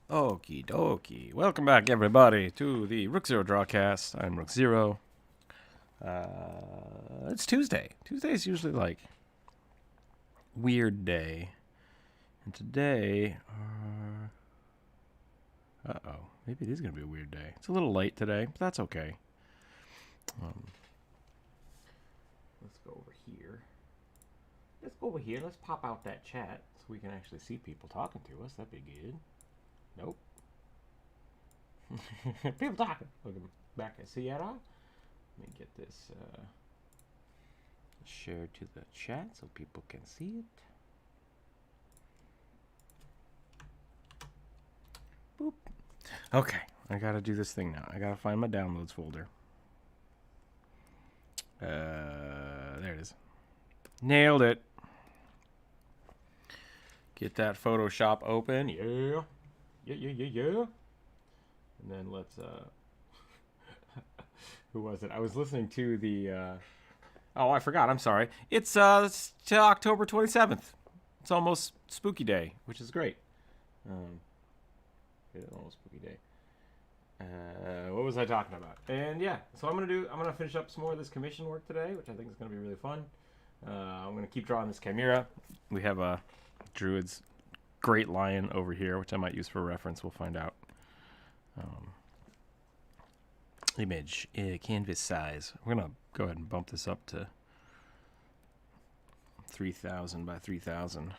Okie dokie. Welcome back, everybody, to the Rookzer0 Drawcast. I'm Rookzer0. It's Tuesday. Tuesday's usually like weird day. And today, maybe it is going to be a weird day. It's a little late today, but that's okay. Let's go over here. Let's pop out that chat so we can actually see people talking to us. That'd be good. Nope. People talking. Looking back at Seattle. Let me get this shared to the chat so people can see it. Boop. Okay, I gotta do this thing now. I gotta find my downloads folder. There it is. Nailed it. Get that Photoshop open. Yeah. Yeah. And then let's, who was it? I was listening to the, oh, I forgot. I'm sorry. It's to October 27th. It's almost Spooky Day, which is great. It's almost Spooky Day. What was I talking about? And yeah, so I'm gonna finish up some more of this commission work today, which I think is gonna be really fun. I'm gonna keep drawing this Chimera. We have a Druid's Great Lion over here, which I might use for reference. We'll find out. Image, canvas size. We're gonna go ahead and bump this up to 3,000 by 3,000.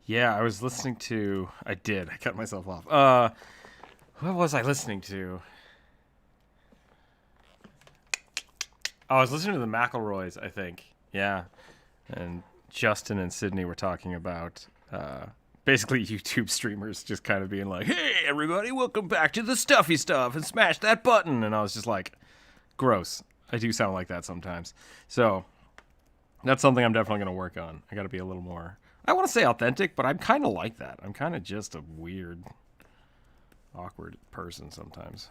Yeah, I was listening to. I cut myself off. What was I listening to? I was listening to the McElroys, I think. Yeah. And Justin and Sydney were talking about basically YouTube streamers just kind of being like, hey, everybody, welcome back to the stuffy stuff and smash that button. And I was just like, gross. I do sound like that sometimes. So that's something I'm definitely going to work on. I got to be a little more, I want to say authentic, but I'm kind of like that. I'm kind of just a weird, awkward person sometimes.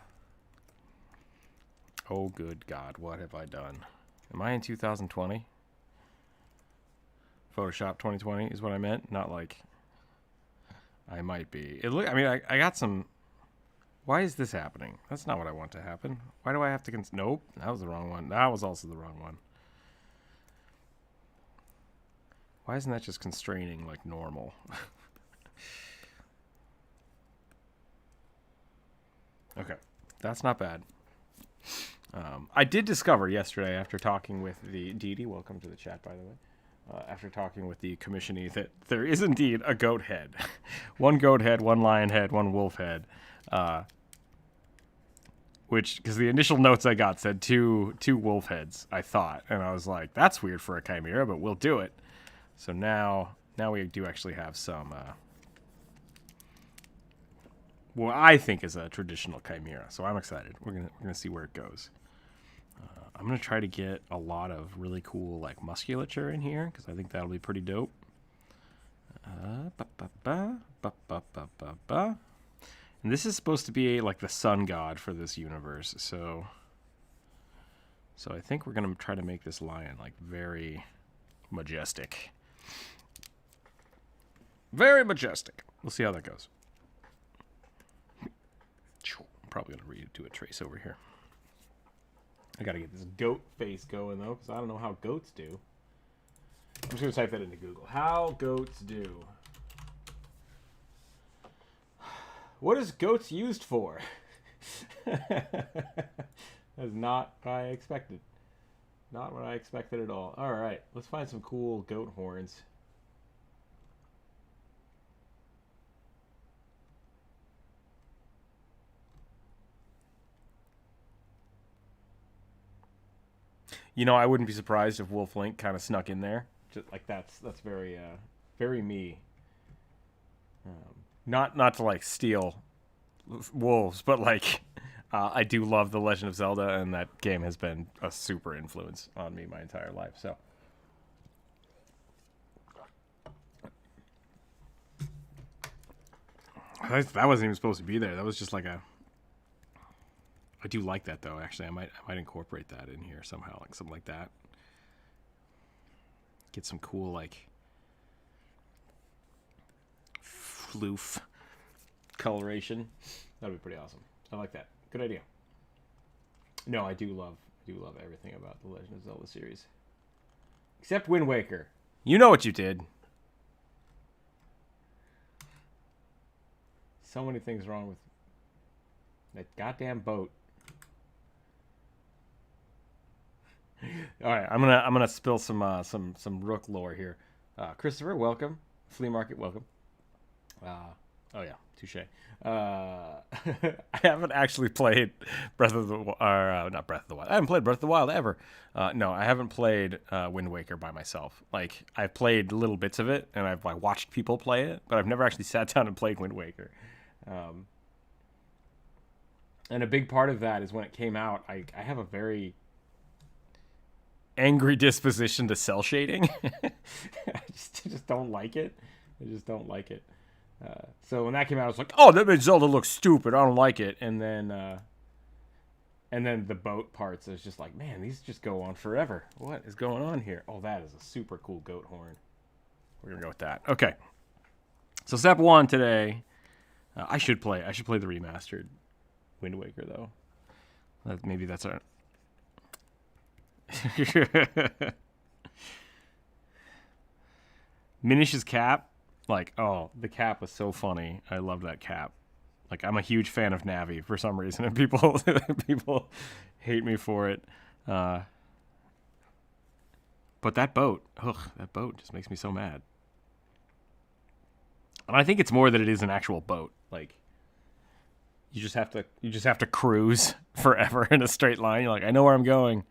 Oh, good God, what have I done? Am I in 2020? Photoshop 2020 is what I meant, not like I might be. I got some. Why is this happening? That's not what I want to happen. Why do I have to nope, that was the wrong one. That was also the wrong one. Why isn't that just constraining like normal? Okay, that's not bad. I did discover yesterday after talking with the Dee, welcome to the chat, by the way. After talking with the commissionee, that there is indeed a goat head. One goat head, one lion head, one wolf head. Because the initial notes I got said two wolf heads, I thought. And I was like, that's weird for a Chimera, but we'll do it. So now we do actually have some, what I think is a traditional Chimera. So I'm excited. We're gonna see where it goes. I'm going to try to get a lot of really cool like musculature in here because I think that'll be pretty dope. And this is supposed to be like the sun god for this universe. So I think we're going to try to make this lion like very majestic. Very majestic. We'll see how that goes. I'm probably going to do a trace over here. I gotta get this goat face going though, because I don't know how goats do. I'm just gonna type that into Google. How goats do. What is goats used for? That's not what I expected. Not what I expected at all. Alright, let's find some cool goat horns. You know, I wouldn't be surprised if Wolf Link kind of snuck in there. Just like that's very very me. Not to like steal wolves, but like I do love The Legend of Zelda, and that game has been a super influence on me my entire life. So that wasn't even supposed to be there. That was just like a. I do like that though. Actually, I might incorporate that in here somehow, like something like that. Get some cool like floof coloration. That'd be pretty awesome. I like that. Good idea. No, I do love everything about the Legend of Zelda series. Except Wind Waker. You know what you did. So many things wrong with that goddamn boat. All right, I'm gonna spill some Rook lore here. Christopher, welcome. Flea Market, welcome. Oh yeah, touche. I haven't actually played Breath of the not Breath of the Wild. I haven't played Breath of the Wild ever. No, I haven't played Wind Waker by myself. Like, I've played little bits of it, and I've watched people play it, but I've never actually sat down and played Wind Waker. And a big part of that is when it came out, I have a very angry disposition to cell shading. I just don't like it. I just don't like it. So when that came out, I was like, "Oh, that made Zelda look stupid. I don't like it." And then the boat parts, I was just like, "Man, these just go on forever. What is going on here?" Oh, that is a super cool goat horn. We're gonna go with that. Okay. So step one today, I should play the remastered Wind Waker though. Maybe that's our. Minish's cap. Like, oh, the cap was so funny. I love that cap. Like, I'm a huge fan of Navi for some reason, and people hate me for it. But that boat just makes me so mad. And I think it's more that it is an actual boat. Like, you just have to cruise forever in a straight line. You're like, I know where I'm going.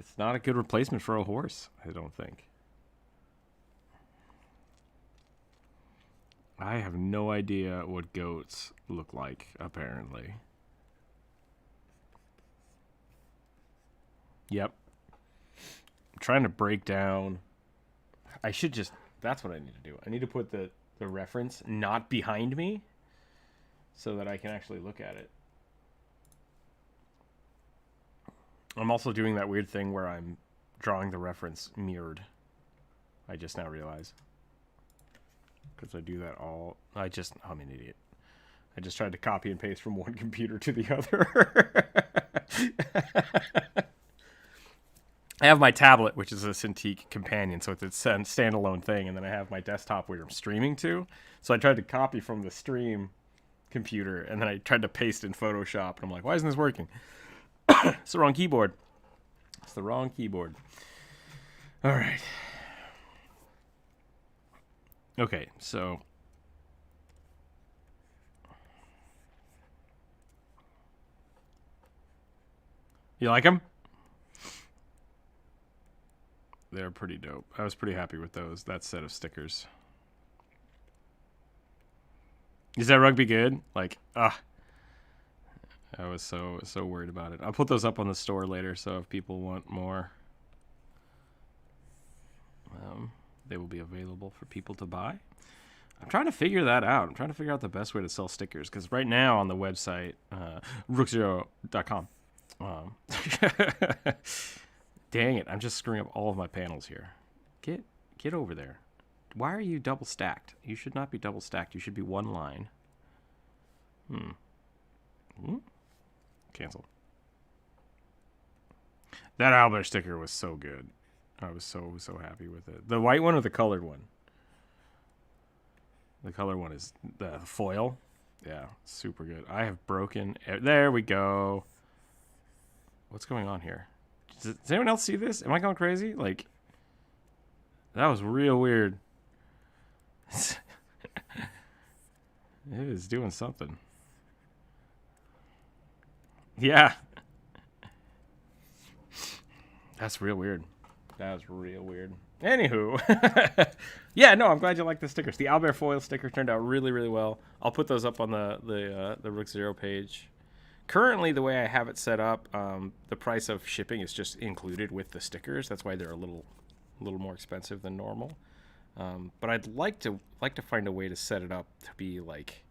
It's not a good replacement for a horse, I don't think. I have no idea what goats look like, apparently. Yep. I'm trying to break down. That's what I need to do. I need to put the reference not behind me so that I can actually look at it. I'm also doing that weird thing where I'm drawing the reference mirrored. I just now realize. Because I do that all... I'm an idiot. I just tried to copy and paste from one computer to the other. I have my tablet, which is a Cintiq companion, so it's a standalone thing, and then I have my desktop where I'm streaming to. So I tried to copy from the stream computer, and then I tried to paste in Photoshop, and I'm like, why isn't this working? It's the wrong keyboard. It's the wrong keyboard. All right. Okay, so... You like them? They're pretty dope. I was pretty happy with that set of stickers. Is that rugby good? Like, I was so worried about it. I'll put those up on the store later, so if people want more, they will be available for people to buy. I'm trying to figure that out. I'm trying to figure out the best way to sell stickers, because right now on the website, Rookzer0.com. Dang it, I'm just screwing up all of my panels here. Get over there. Why are you double stacked? You should not be double stacked. You should be one line. Cancel. That Albert sticker was so good. I was so happy with it. The white one or the colored one? The colored one is the foil. Yeah, super good. I have broken... There we go. What's going on here? Does anyone else see this? Am I going crazy? Like, that was real weird. It is doing something. Yeah. That's real weird. That was real weird. Anywho. Yeah, no, I'm glad you like the stickers. The Owlbear foil sticker turned out really, really well. I'll put those up on the Rookzer0 page. Currently, the way I have it set up, the price of shipping is just included with the stickers. That's why they're a little more expensive than normal. But I'd like to find a way to set it up to be like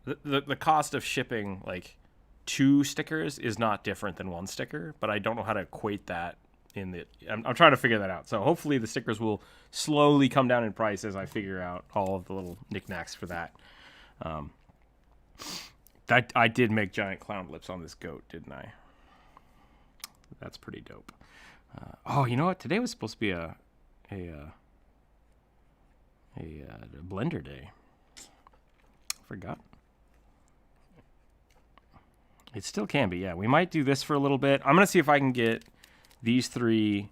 the cost of shipping like 2 stickers is not different than 1 sticker, but I don't know how to equate that I'm trying to figure that out. So hopefully the stickers will slowly come down in price as I figure out all of the little knickknacks for that. I did make giant clown lips on this goat, didn't I? That's pretty dope. Oh, you know what? Today was supposed to be a blender day. Forgot. It still can be, yeah. We might do this for a little bit. I'm going to see if I can get these 3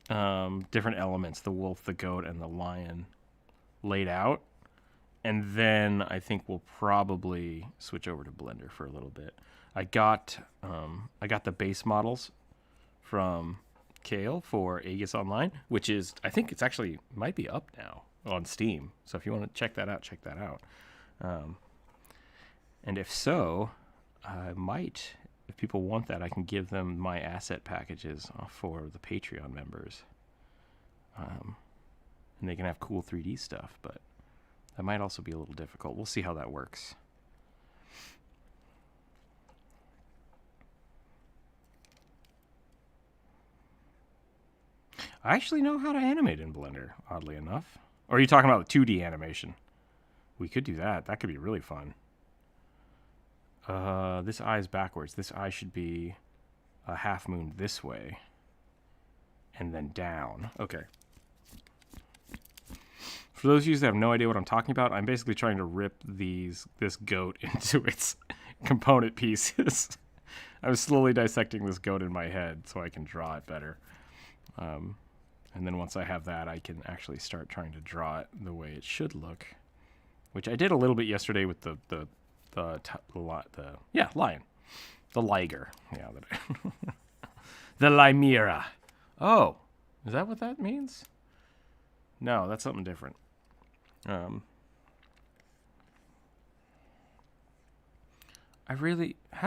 different elements, the wolf, the goat, and the lion, laid out. And then I think we'll probably switch over to Blender for a little bit. I got the base models from Kale for Aegis Online, which is, I think it's actually, might be up now on Steam. So if you want to check that out, check that out. And if so, I might, if people want that, I can give them my asset packages for the Patreon members. And they can have cool 3D stuff, but that might also be a little difficult. We'll see how that works. I actually know how to animate in Blender, oddly enough. Or are you talking about the 2D animation? We could do that. That could be really fun. This eye is backwards. This eye should be a half moon this way. And then down. Okay. For those of you that have no idea what I'm talking about, I'm basically trying to rip this goat into its component pieces. I'm slowly dissecting this goat in my head so I can draw it better. And then once I have that, I can actually start trying to draw it the way it should look. Which I did a little bit yesterday with the lion. The liger. Yeah. The Chimera. Oh, is that what that means? No, that's something different. How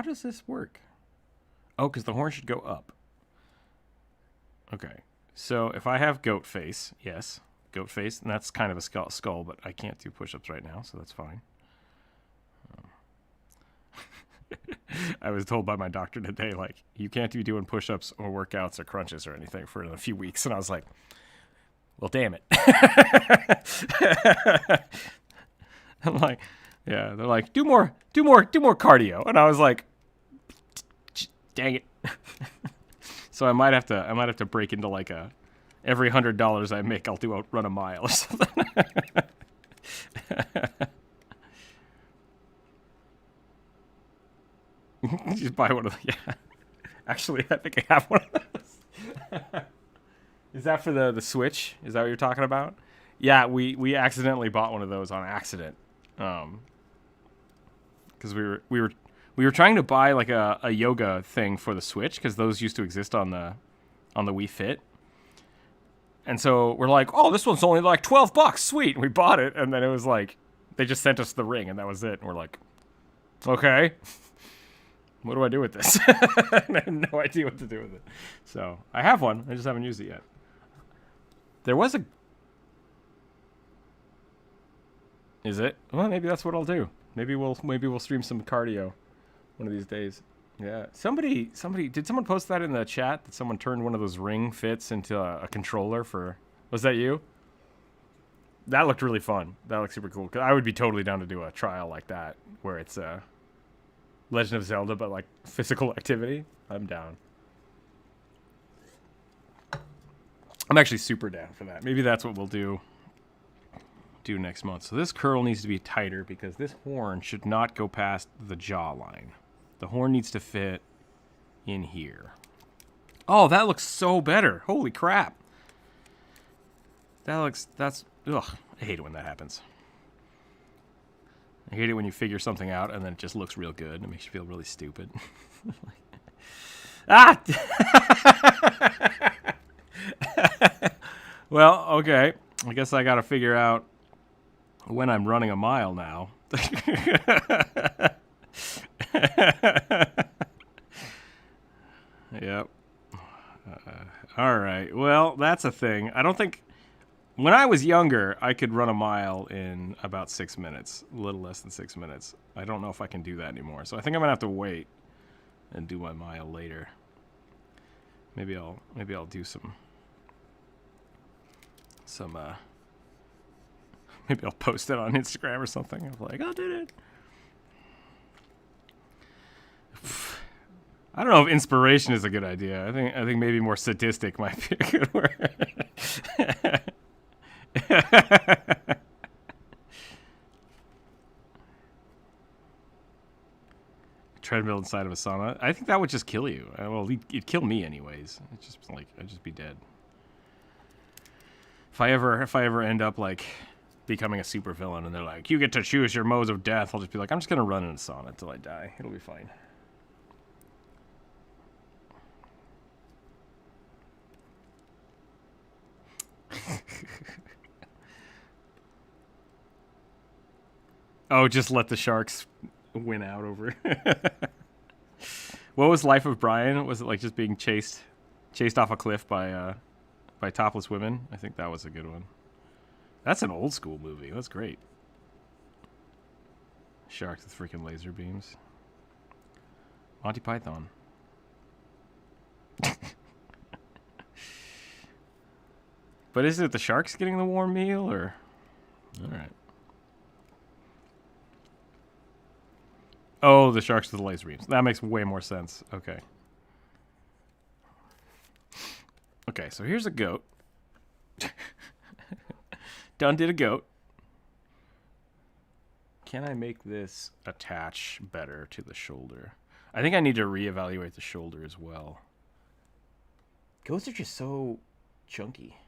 does this work? Oh, because the horn should go up. Okay. So if I have goat face, yes, goat face, and that's kind of a skull, but I can't do push-ups right now, so that's fine. I was told by my doctor today, like, you can't be doing push-ups or workouts or crunches or anything for a few weeks, and I was like, well, damn it. I'm like, yeah, they're like, do more cardio, and I was like, dang it. So I might have to break into like every $100 I make, I'll run a mile or something. Just buy one of them. Yeah. Actually, I think I have one of those. Is that for the Switch? Is that what you're talking about? Yeah, we accidentally bought one of those on accident. Because we were trying to buy like a yoga thing for the Switch, because those used to exist on the Wii Fit. And so we're like, oh, this one's only like $12, sweet. And we bought it, and then it was like, they just sent us the ring, and that was it. And we're like, okay, what do I do with this? I have no idea what to do with it. So I have one, I just haven't used it yet. There was a... Is it? Well, maybe that's what I'll do. Maybe we'll stream some cardio one of these days. Yeah. Somebody, did someone post that in the chat? That someone turned one of those Ring Fits into a controller for... Was that you? That looked really fun. That looked super cool. 'Cause I would be totally down to do a trial like that, where it's Legend of Zelda, but like physical activity. I'm down. I'm actually super down for that. Maybe that's what we'll do next month. So this curl needs to be tighter because this horn should not go past the jawline. The horn needs to fit in here. Oh, that looks so better. Holy crap. Ugh, I hate it when that happens. I hate it when you figure something out and then it just looks real good. It makes you feel really stupid. Ah! Well, okay. I guess I gotta figure out when I'm running a mile now. Yep. All right. Well, that's a thing. I don't think... When I was younger, I could run a mile in about 6 minutes. A little less than 6 minutes. I don't know if I can do that anymore. So I think I'm going to have to wait and do my mile later. Maybe I'll do some maybe I'll post it on Instagram or something. I'm like, I did it. I don't know if inspiration is a good idea. I think maybe more sadistic might be a good word. Treadmill inside of a sauna. I think that would just kill you. Well, it'd kill me anyways. It's just like I'd just be dead. If I ever end up like becoming a super villain and they're like, you get to choose your modes of death, I'll just be like, I'm just gonna run in a sauna until I die. It'll be fine. Oh, just let the sharks win out over. What was Life of Brian? Was it like just being chased off a cliff by topless women? I think that was a good one. That's an old school movie. That's great. Sharks with freaking laser beams. Monty Python. But is it the sharks getting the warm meal, or? All right. Oh, the sharks with the laser beams. That makes way more sense. Okay. Okay, so here's a goat. Done did a goat. Can I make this attach better to the shoulder? I think I need to reevaluate the shoulder as well. Goats are just so chunky.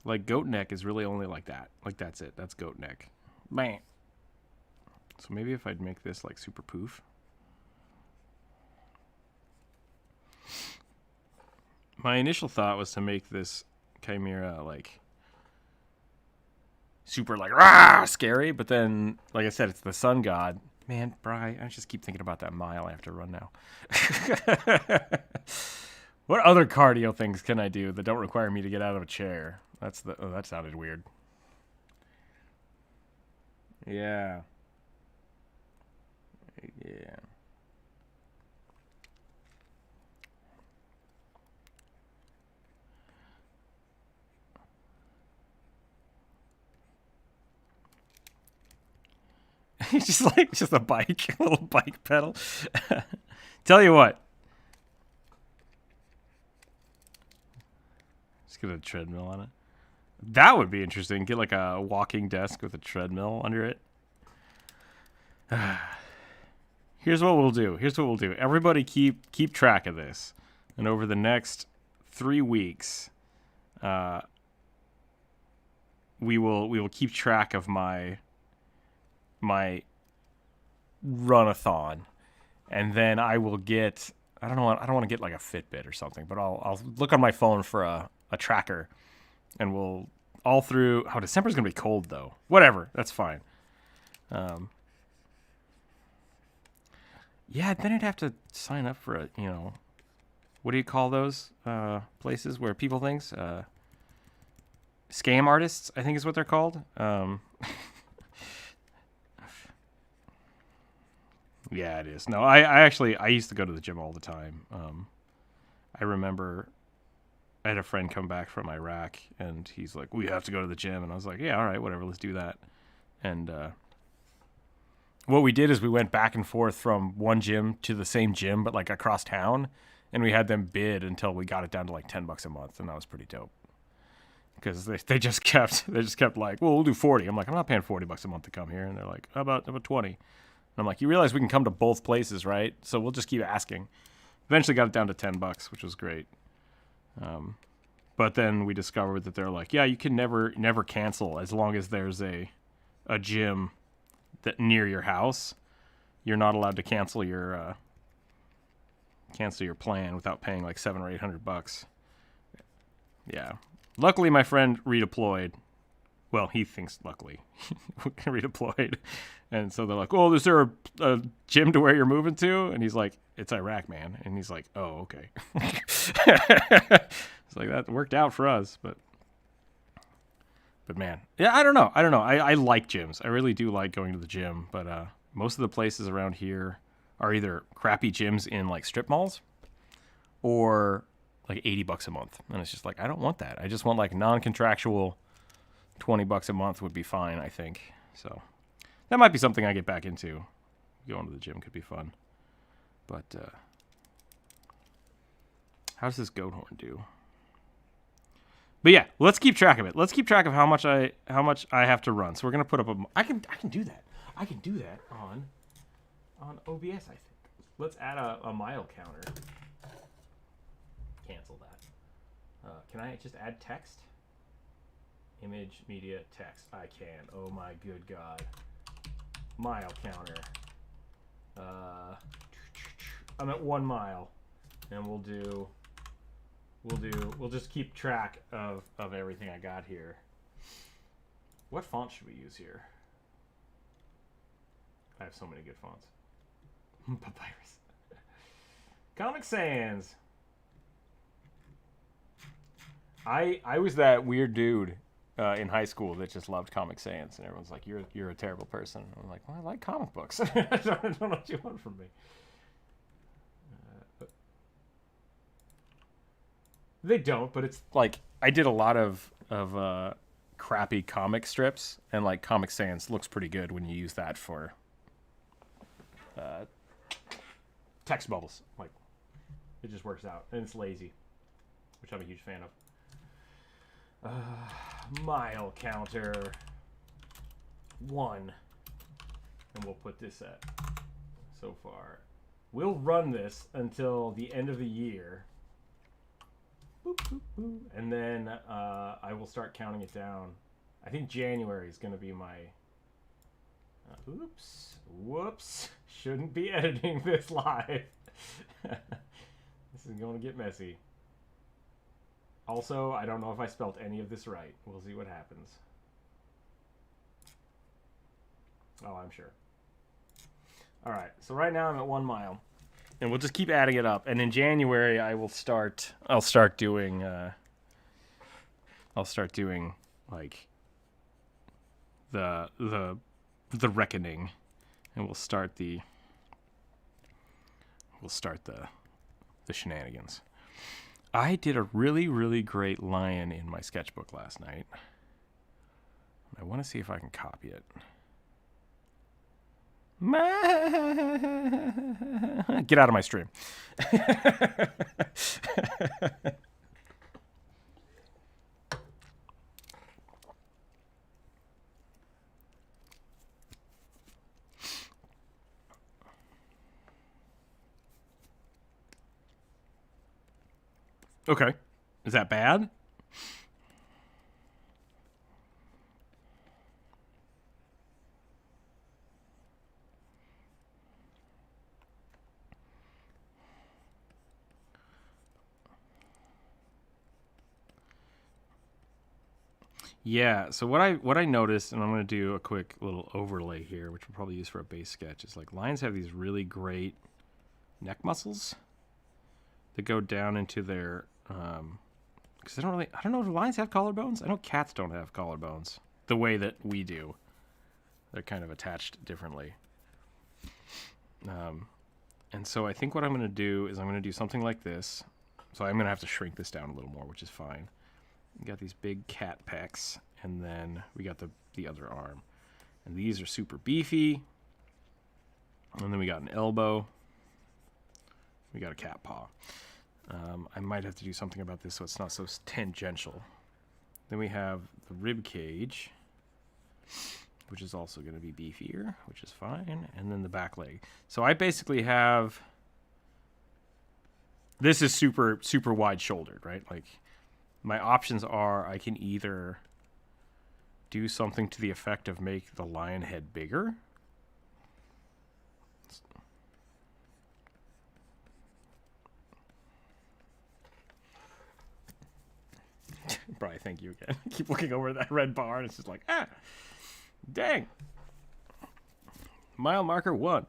Like goat neck is really only like that. Like that's it. That's goat neck. Bam. So maybe if I'd make this like super poof. My initial thought was to make this Chimera like super like rah scary, but then like I said, it's the sun god. Man, Bri, I just keep thinking about that mile I have to run now. What other cardio things can I do that don't require me to get out of a chair? That sounded weird. Yeah. Yeah. just a bike, a little bike pedal. Tell you what. Just get a treadmill on it. That would be interesting. Get like a walking desk with a treadmill under it. Here's what we'll do. Everybody keep track of this. And over the next 3 weeks, we will keep track of my runathon. And then I will get I don't want to get like a Fitbit or something, but I'll look on my phone for a tracker, and we'll all through. Oh, December's gonna be cold though. Whatever, that's fine. Yeah, then I'd have to sign up for what do you call those places where people things scam artists, I think is what they're called. Yeah, it is. No, I used to go to the gym all the time. I remember I had a friend come back from Iraq, and he's like, we have to go to the gym. And I was like, yeah, all right, whatever, let's do that. And what we did is we went back and forth from one gym to the same gym, but like across town. And we had them bid until we got it down to like $10 a month. And that was pretty dope. Because they just kept like, well, we'll do 40. I'm like, I'm not paying $40 a month to come here. And they're like, how about 20? And I'm like, you realize we can come to both places, right? So we'll just keep asking. Eventually got it down to $10, which was great. But then we discovered that they're like, yeah, you can never cancel as long as there's a gym that near your house. You're not allowed to cancel your plan without paying like $700 or $800. Yeah. Luckily, my friend redeployed. Well, he thinks luckily redeployed. And so they're like, oh, is there a gym to where you're moving to? And he's like, it's Iraq, man. And he's like, oh, okay. It's like, that worked out for us. But man, yeah, I don't know. I like gyms. I really do like going to the gym. But most of the places around here are either crappy gyms in like strip malls or like $80 a month. And it's just like, I don't want that. I just want like non-contractual $20 a month would be fine, I think. So that might be something I get back into. Going to the gym could be fun. But how does this goat horn do? But yeah, let's keep track of it. Let's keep track of how much I have to run. So we're gonna put up a. I can do that. I can do that on OBS. I think. Let's add a mile counter. Cancel that. Can I just add text? Image, media, text. I can. Oh my good God. Mile counter. I'm at 1 mile, and we'll just keep track of everything I got here. What font should we use here? I have so many good fonts. Papyrus. Comic Sans. I was that weird dude in high school that just loved Comic Sans, and everyone's like, "You're a terrible person." I'm like, "Well, I like comic books. I don't know what you want from me." They don't, but it's like I did a lot of crappy comic strips, and like Comic Sans looks pretty good when you use that for text bubbles. Like it just works out, and it's lazy, which I'm a huge fan of. Mile counter 1, and we'll put this at so far. We'll run this until the end of the year. Boop, boop, boop. And then I will start counting it down. I think January is going to be my... oops. Whoops. Shouldn't be editing this live. This is going to get messy. Also, I don't know if I spelled any of this right. We'll see what happens. Oh, I'm sure. All right. So right now I'm at 1 mile. And we'll just keep adding it up. And in January, I'll start doing like the reckoning, and we'll start the shenanigans. I did a really, really great lion in my sketchbook last night. I want to see if I can copy it. Get out of my stream. Okay. Is that bad? Yeah, so what I noticed, and I'm going to do a quick little overlay here, which we'll probably use for a base sketch, is like lions have these really great neck muscles that go down into their, because I don't know, do lions have collarbones? I know cats don't have collarbones the way that we do. They're kind of attached differently. And so I think what I'm going to do is I'm going to do something like this. So I'm going to have to shrink this down a little more, which is fine. We got these big cat pecs, and then we got the other arm. And these are super beefy. And then we got an elbow. We got a cat paw. I might have to do something about this so it's not so tangential. Then we have the rib cage, which is also going to be beefier, which is fine. And then the back leg. So I basically have... This is super, super wide shouldered, right? Like... My options are I can either do something to the effect of make the lion head bigger. Brian, thank you again. Keep looking over that red bar and it's just like, dang. Mile marker 1.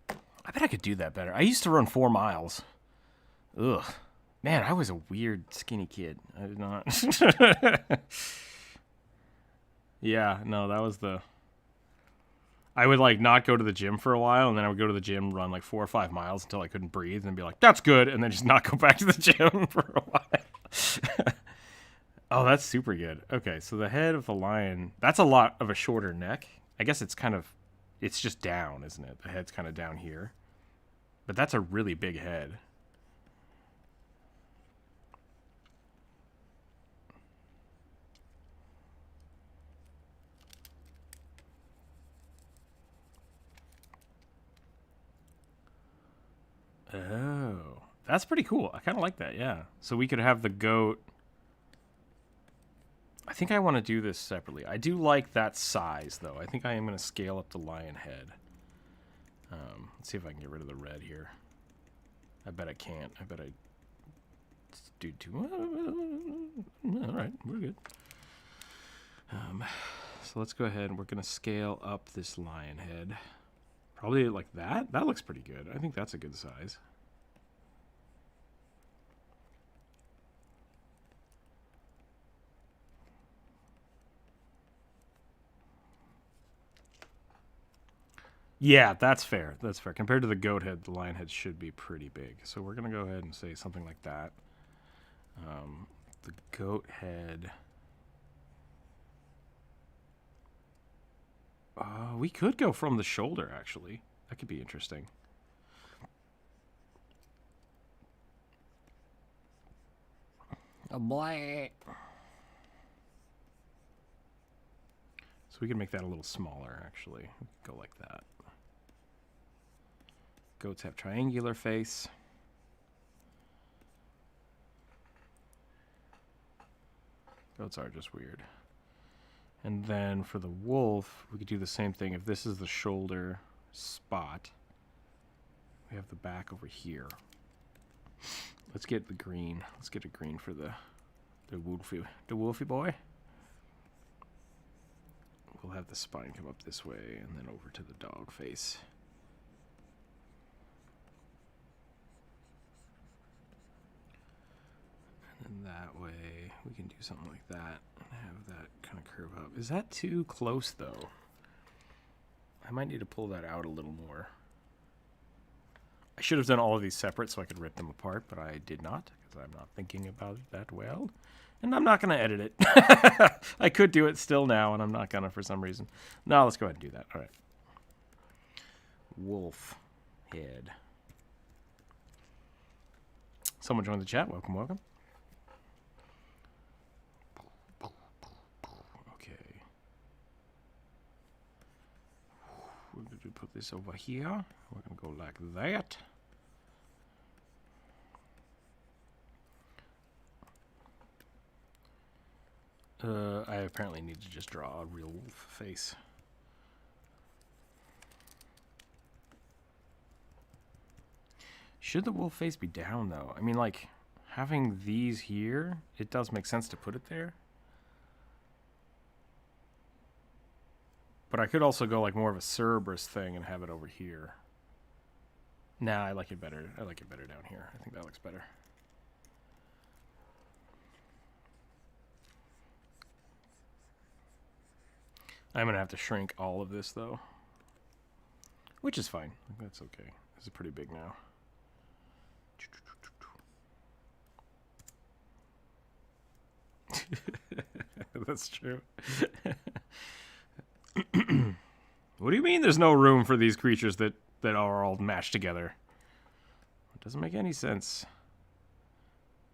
I bet I could do that better. I used to run 4 miles. Ugh. Man, I was a weird, skinny kid. I did not. Yeah, no, that was the... I would like not go to the gym for a while, and then I would go to the gym, run like 4 or 5 miles until I couldn't breathe, and be like, "That's good," and then just not go back to the gym for a while. Oh, that's super good. Okay, so the head of the lion, that's a lot of a shorter neck. I guess it's just down, isn't it? The head's kind of down here. But that's a really big head. Oh, that's pretty cool. I kind of like that, yeah. So we could have the goat. I think I want to do this separately. I do like that size, though. I think I am going to scale up the lion head. Let's see if I can get rid of the red here. I bet I can't. I bet I do too. All right, we're good. So let's go ahead and we're going to scale up this lion head. Probably like that. That looks pretty good. I think that's a good size. Yeah, that's fair. That's fair. Compared to the goat head, the lion head should be pretty big. So we're going to go ahead and say something like that. The goat head. We could go from the shoulder, actually. That could be interesting. A boy. So we can make that a little smaller, actually. Go like that. Goats have triangular face. Goats are just weird. And then for the wolf, we could do the same thing. If this is the shoulder spot, we have the back over here. Let's get the green. Let's get a green for the wolfy boy. We'll have the spine come up this way and then over to the dog face. And that way we can do something like that and have that kind of curve up. Is that too close though? I might need to pull that out a little more. I should have done all of these separate so I could rip them apart, but I did not because I'm not thinking about it that well. And I'm not going to edit it. I could do it still now, and I'm not going to for some reason. No, let's go ahead and do that. All right. Wolf head. Someone joined the chat. Welcome, welcome. Okay. We're going to put this over here. We're going to go like that. I apparently need to just draw a real wolf face. Should the wolf face be down, though? I mean, like, having these here, it does make sense to put it there. But I could also go, like, more of a Cerberus thing and have it over here. Nah, I like it better. I like it better down here. I think that looks better. I'm going to have to shrink all of this, though. Which is fine. That's okay. This is pretty big now. That's true. What do you mean there's no room for these creatures that are all mashed together? It doesn't make any sense.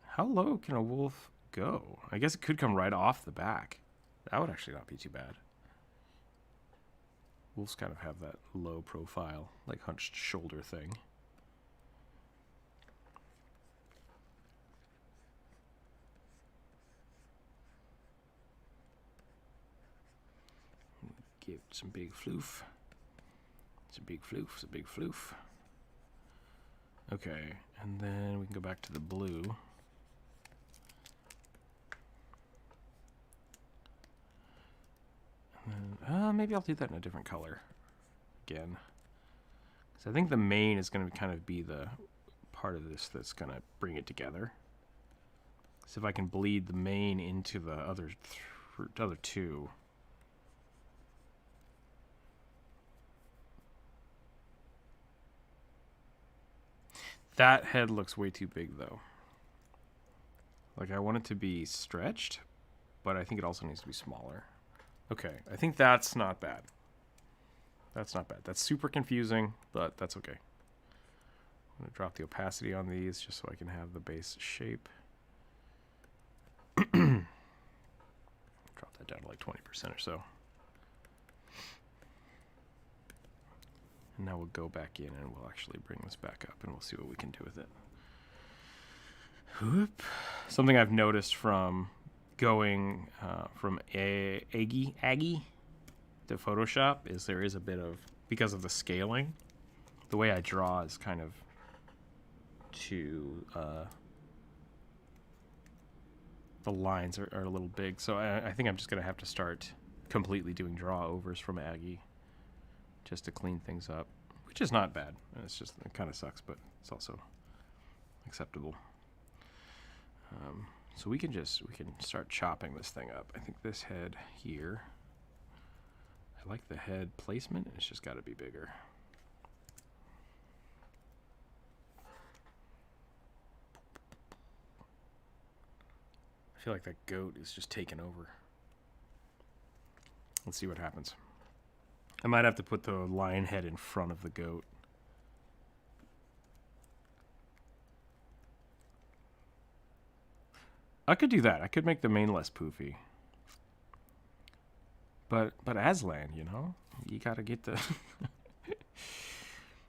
How low can a wolf go? I guess it could come right off the back. That would actually not be too bad. Wolves kind of have that low profile, like hunched shoulder thing. Give it some big floof. It's a big floof, it's a big floof. Okay, and then we can go back to the blue. Maybe I'll do that in a different color again. So I think the main is going to kind of be the part of this that's going to bring it together. So if I can bleed the main into the other two. That head looks way too big, though. Like, I want it to be stretched, but I think it also needs to be smaller. Okay, I think that's not bad. That's not bad. That's super confusing, but that's okay. I'm going to drop the opacity on these just so I can have the base shape. Drop that down to like 20% or so. And now we'll go back in and we'll actually bring this back up and we'll see what we can do with it. Whoop. Something I've noticed from going from Aggie to Photoshop is there is a bit of, because of the scaling, the way I draw is kind of the lines are a little big. So I think I'm just going to have to start completely doing draw overs from Aggie just to clean things up, which is not bad. It's just, it kind of sucks, but it's also acceptable. So we can start chopping this thing up. I think this head here, I like the head placement. It's just got to be bigger. I feel like that goat is just taking over. Let's see what happens. I might have to put the lion head in front of the goat. I could do that. I could make the mane less poofy. But Aslan, you know? You gotta get the...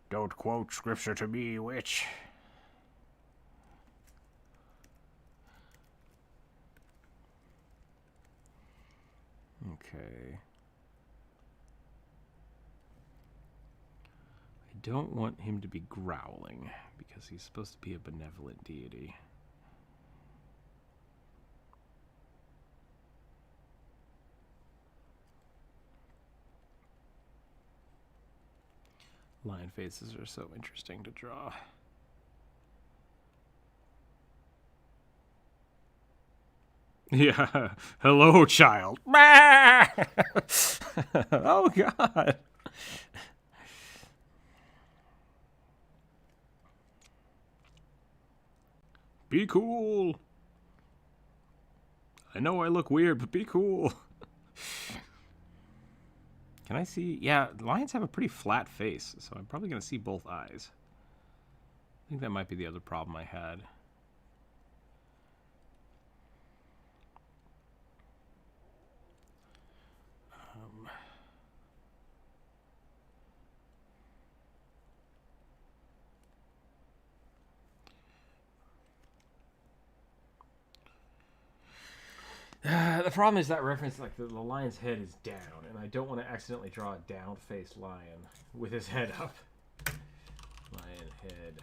Don't quote scripture to me, witch. Okay. I don't want him to be growling because he's supposed to be a benevolent deity. Lion faces are so interesting to draw. Yeah. Hello, child. Oh, God. Be cool. I know I look weird, but be cool. Can I see? Yeah, lions have a pretty flat face, so I'm probably going to see both eyes. I think that might be the other problem I had. The problem is that reference, like the lion's head is down, and I don't want to accidentally draw a down-faced lion with his head up. Lion head.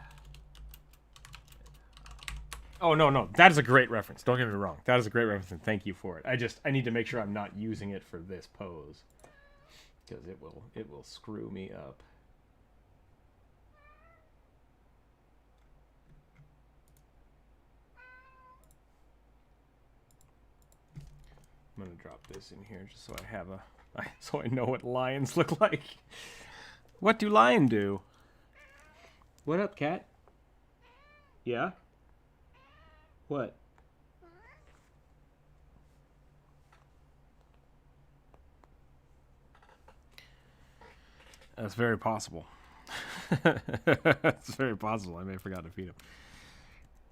Oh, no, that is a great reference. Don't get me wrong. That is a great reference, and thank you for it. I need to make sure I'm not using it for this pose, because it will screw me up. I'm gonna drop this in here just so I have so I know what lions look like. What do lion do? What up, cat? Yeah? What? That's very possible. It's very possible. I may have forgotten to feed him.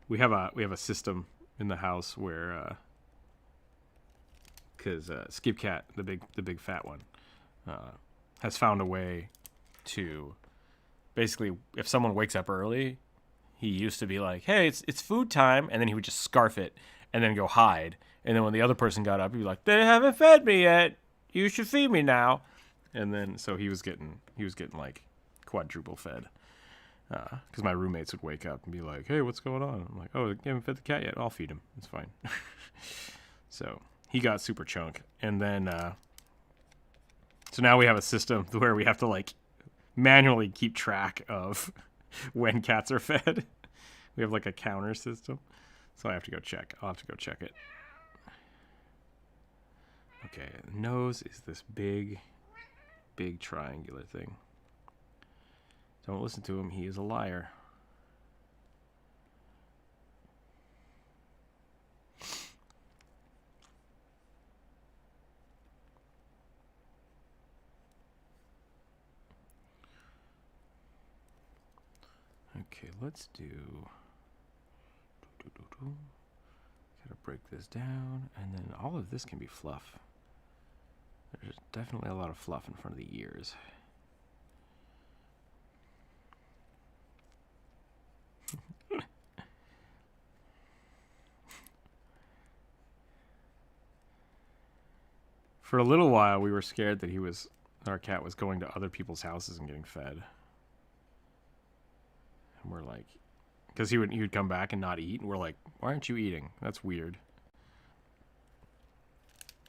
We have a system in the house where because Skip Cat, the big fat one, has found a way to basically, if someone wakes up early, he used to be like, "Hey, it's food time," and then he would just scarf it and then go hide. And then when the other person got up, he'd be like, "They haven't fed me yet. You should feed me now." And then so he was getting like quadruple fed. Because my roommates would wake up and be like, "Hey, what's going on?" I'm like, "Oh, they haven't fed the cat yet. I'll feed him. It's fine." So he got super chunk, and then so now we have a system where we have to like manually keep track of when cats are fed. We have like a counter system, so I have to go check. I'll have to go check it. Okay, nose is this big triangular thing. Don't listen to him. He is a liar. Okay, let's do. Gotta break this down, and then all of this can be fluff. There's definitely a lot of fluff in front of the ears. For a little while, we were scared that our cat was going to other people's houses and getting fed. And we're like, because he would come back and not eat, and we're like, why aren't you eating? That's weird.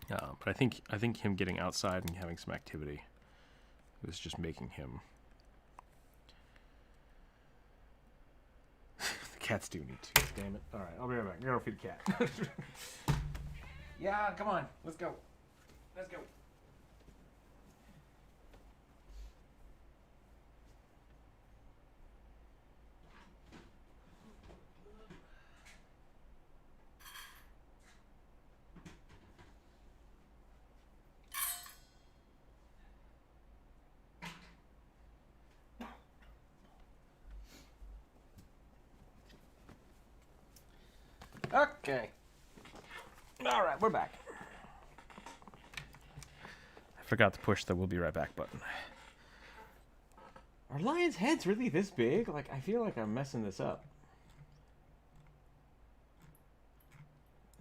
But I think him getting outside and having some activity was just making him. The cats do need to. Damn it! All right, I'll be right back. I gotta feed the cat. Yeah, come on, let's go. Let's go. Okay. All right, we're back. I forgot to push the "we'll be right back" button. Are lions' heads really this big? Like, I feel like I'm messing this up.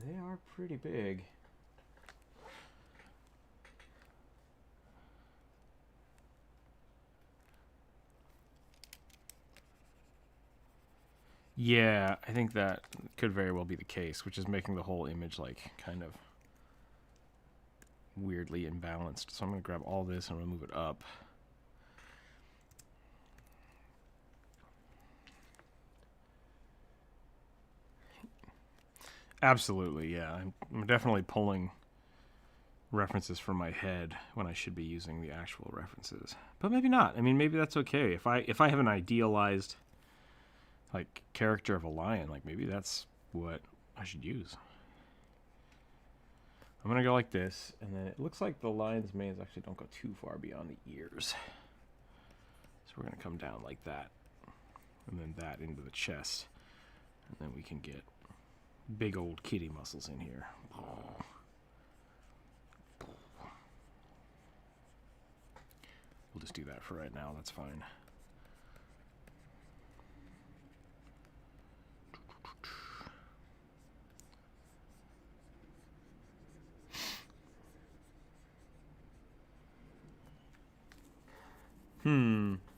They are pretty big. Yeah, I think that could very well be the case, which is making the whole image, like, kind of weirdly imbalanced. So I'm going to grab all this and I'm going to move it up. Absolutely, yeah. I'm definitely pulling references from my head when I should be using the actual references. But maybe not. I mean, maybe that's okay. If I have an idealized, like, character of a lion, like, maybe that's what I should use. I'm going to go like this, and then it looks like the lion's manes actually don't go too far beyond the ears. So we're going to come down like that, and then that into the chest, and then we can get big old kitty muscles in here. We'll just do that for right now, that's fine.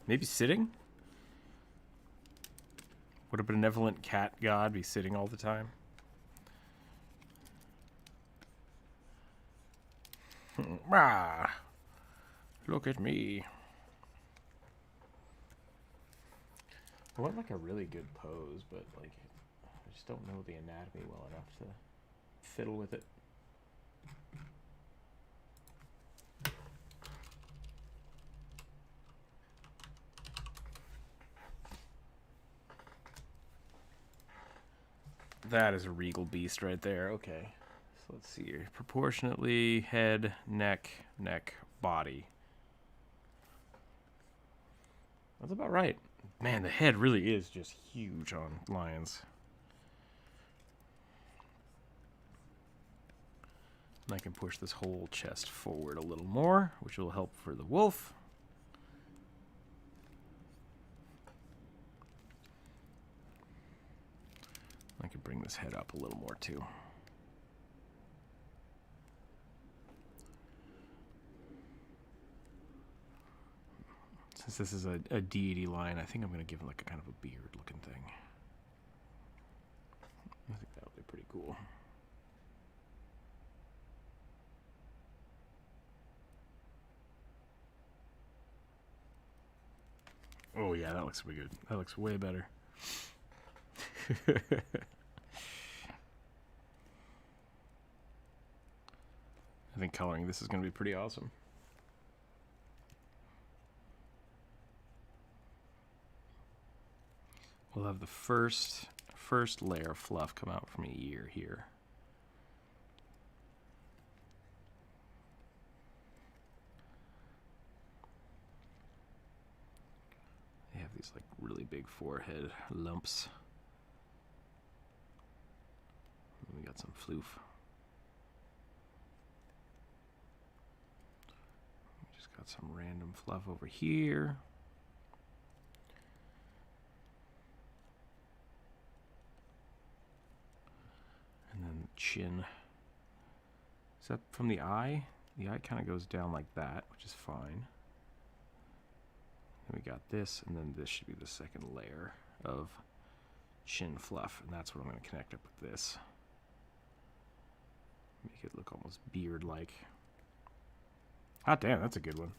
Maybe sitting? Would a benevolent cat god be sitting all the time? Rah! Look at me. I want like a really good pose, but like I just don't know the anatomy well enough to fiddle with it. That is a regal beast right there. Okay. So let's see here. Proportionately, head, neck, body. That's about right. Man, the head really is just huge on lions. And I can push this whole chest forward a little more, which will help for the wolf. I can bring this head up a little more too. Since this is a deity lion, I think I'm going to give him like a kind of a beard looking thing. I think that would be pretty cool. Oh yeah, that looks pretty good. That looks way better. I think coloring this is going to be pretty awesome. We'll have the first layer of fluff come out from the ear here. They have these It's like really big forehead lumps. We got some floof. Just got some random fluff over here. And then the chin. Is that from the eye? The eye kind of goes down like that, which is fine. Then we got this, and then this should be the second layer of chin fluff, and that's what I'm going to connect up with this. Make it look almost beard-like. Hot damn, that's a good one.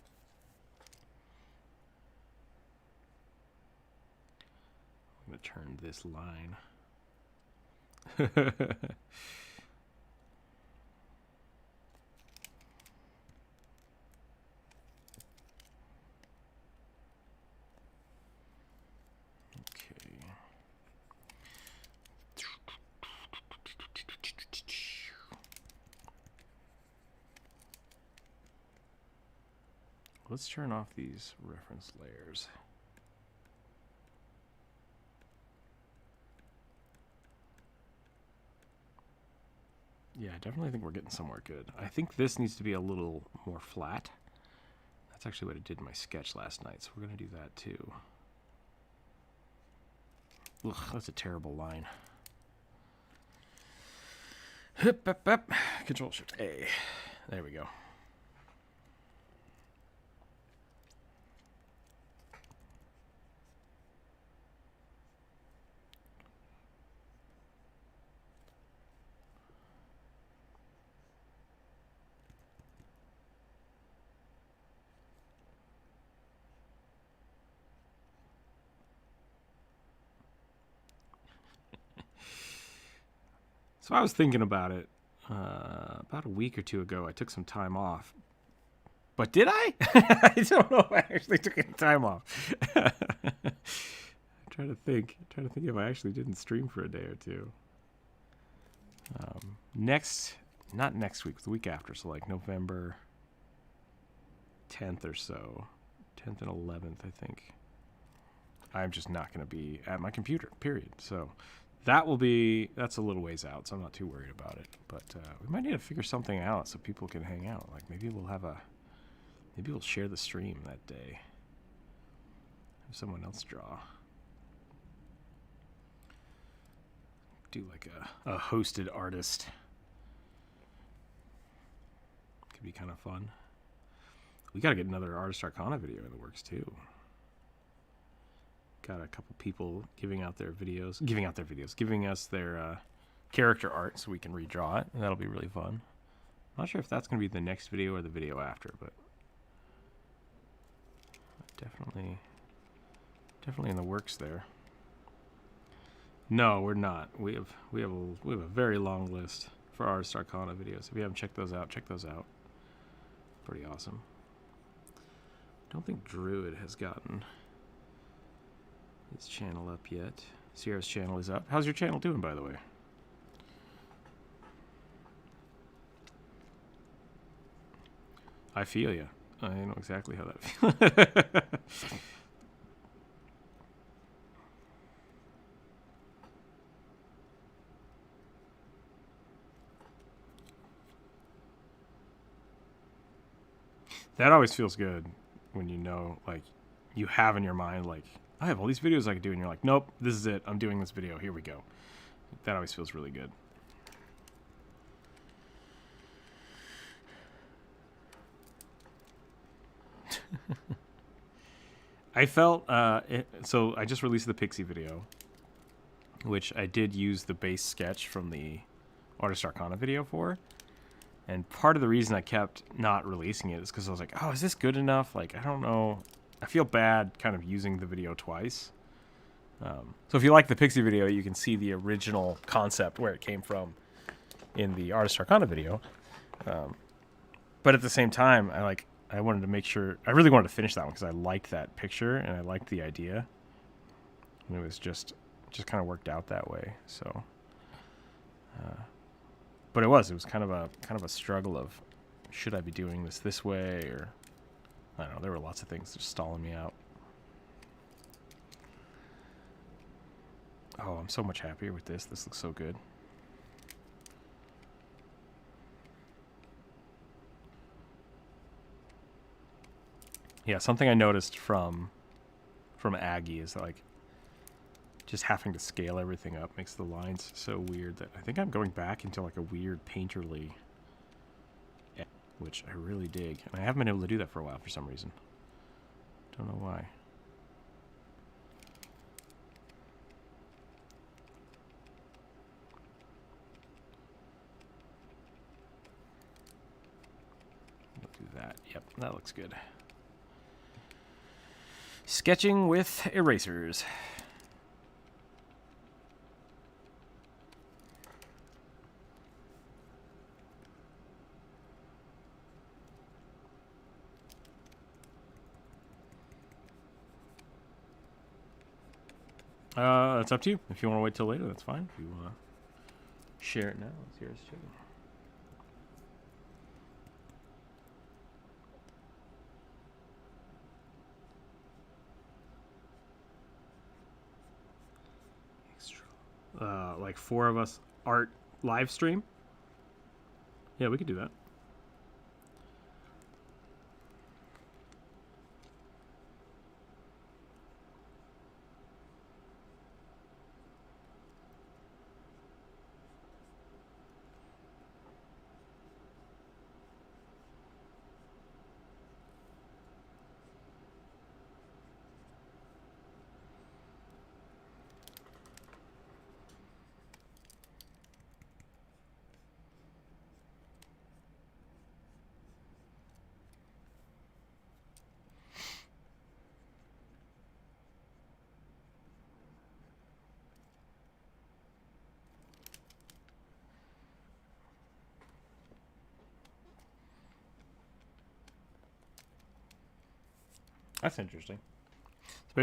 I'm going to turn this line. Let's turn off these reference layers. Yeah, I definitely think we're getting somewhere good. I think this needs to be a little more flat. That's actually what I did in my sketch last night, so we're going to do that too. Ugh, that's a terrible line. Control-Shift-A. There we go. So I was thinking about it about a week or two ago. I took some time off. But did I? I don't know if I actually took any time off. I'm trying to think if I actually didn't stream for a day or two. Not next week, the week after. So like November 10th or so. 10th and 11th, I think. I'm just not going to be at my computer, period. So that's a little ways out, so I'm not too worried about it. But we might need to figure something out so people can hang out. Like maybe we'll share the stream that day. Have someone else draw. Do like a hosted artist. Could be kind of fun. We got to get another Artist Arcana video in the works too. Got a couple people giving us their character art so we can redraw it, and that'll be really fun. I'm not sure if that's going to be the next video or the video after, but definitely in the works there. No, we're not. We have a very long list for Artist Arcana videos. If you haven't checked those out, check those out. Pretty awesome. Don't think Druid has gotten his channel up yet. Sierra's channel is up. How's your channel doing, by the way? I feel ya. I know exactly how that feels. That always feels good when you know, like, you have in your mind, like, I have all these videos I could do, and you're like, nope, this is it. I'm doing this video. Here we go. That always feels really good. I felt, so I just released the Pixie video, which I did use the base sketch from the Artist Arcana video for. And part of the reason I kept not releasing it is because I was like, oh, is this good enough? Like, I don't know. I feel bad kind of using the video twice. So if you like the Pixie video, you can see the original concept where it came from in the Artist Arcana video. But at the same time, I wanted to make sure, I really wanted to finish that one because I liked that picture and I liked the idea. And it was just kind of worked out that way. So, but it was kind of a struggle of, should I be doing this way, or I don't know. There were lots of things just stalling me out. Oh, I'm so much happier with this. This looks so good. Yeah, something I noticed from Aggie is like just having to scale everything up makes the lines so weird that I think I'm going back into like a weird painterly, which I really dig. And I haven't been able to do that for a while for some reason. Don't know why. We'll do that. Yep, that looks good. Sketching with erasers. It's up to you. If you want to wait till later, that's fine. If you want to share it now, it's yours too. Like 4 of us art live stream. Yeah, we could do that. That's interesting. So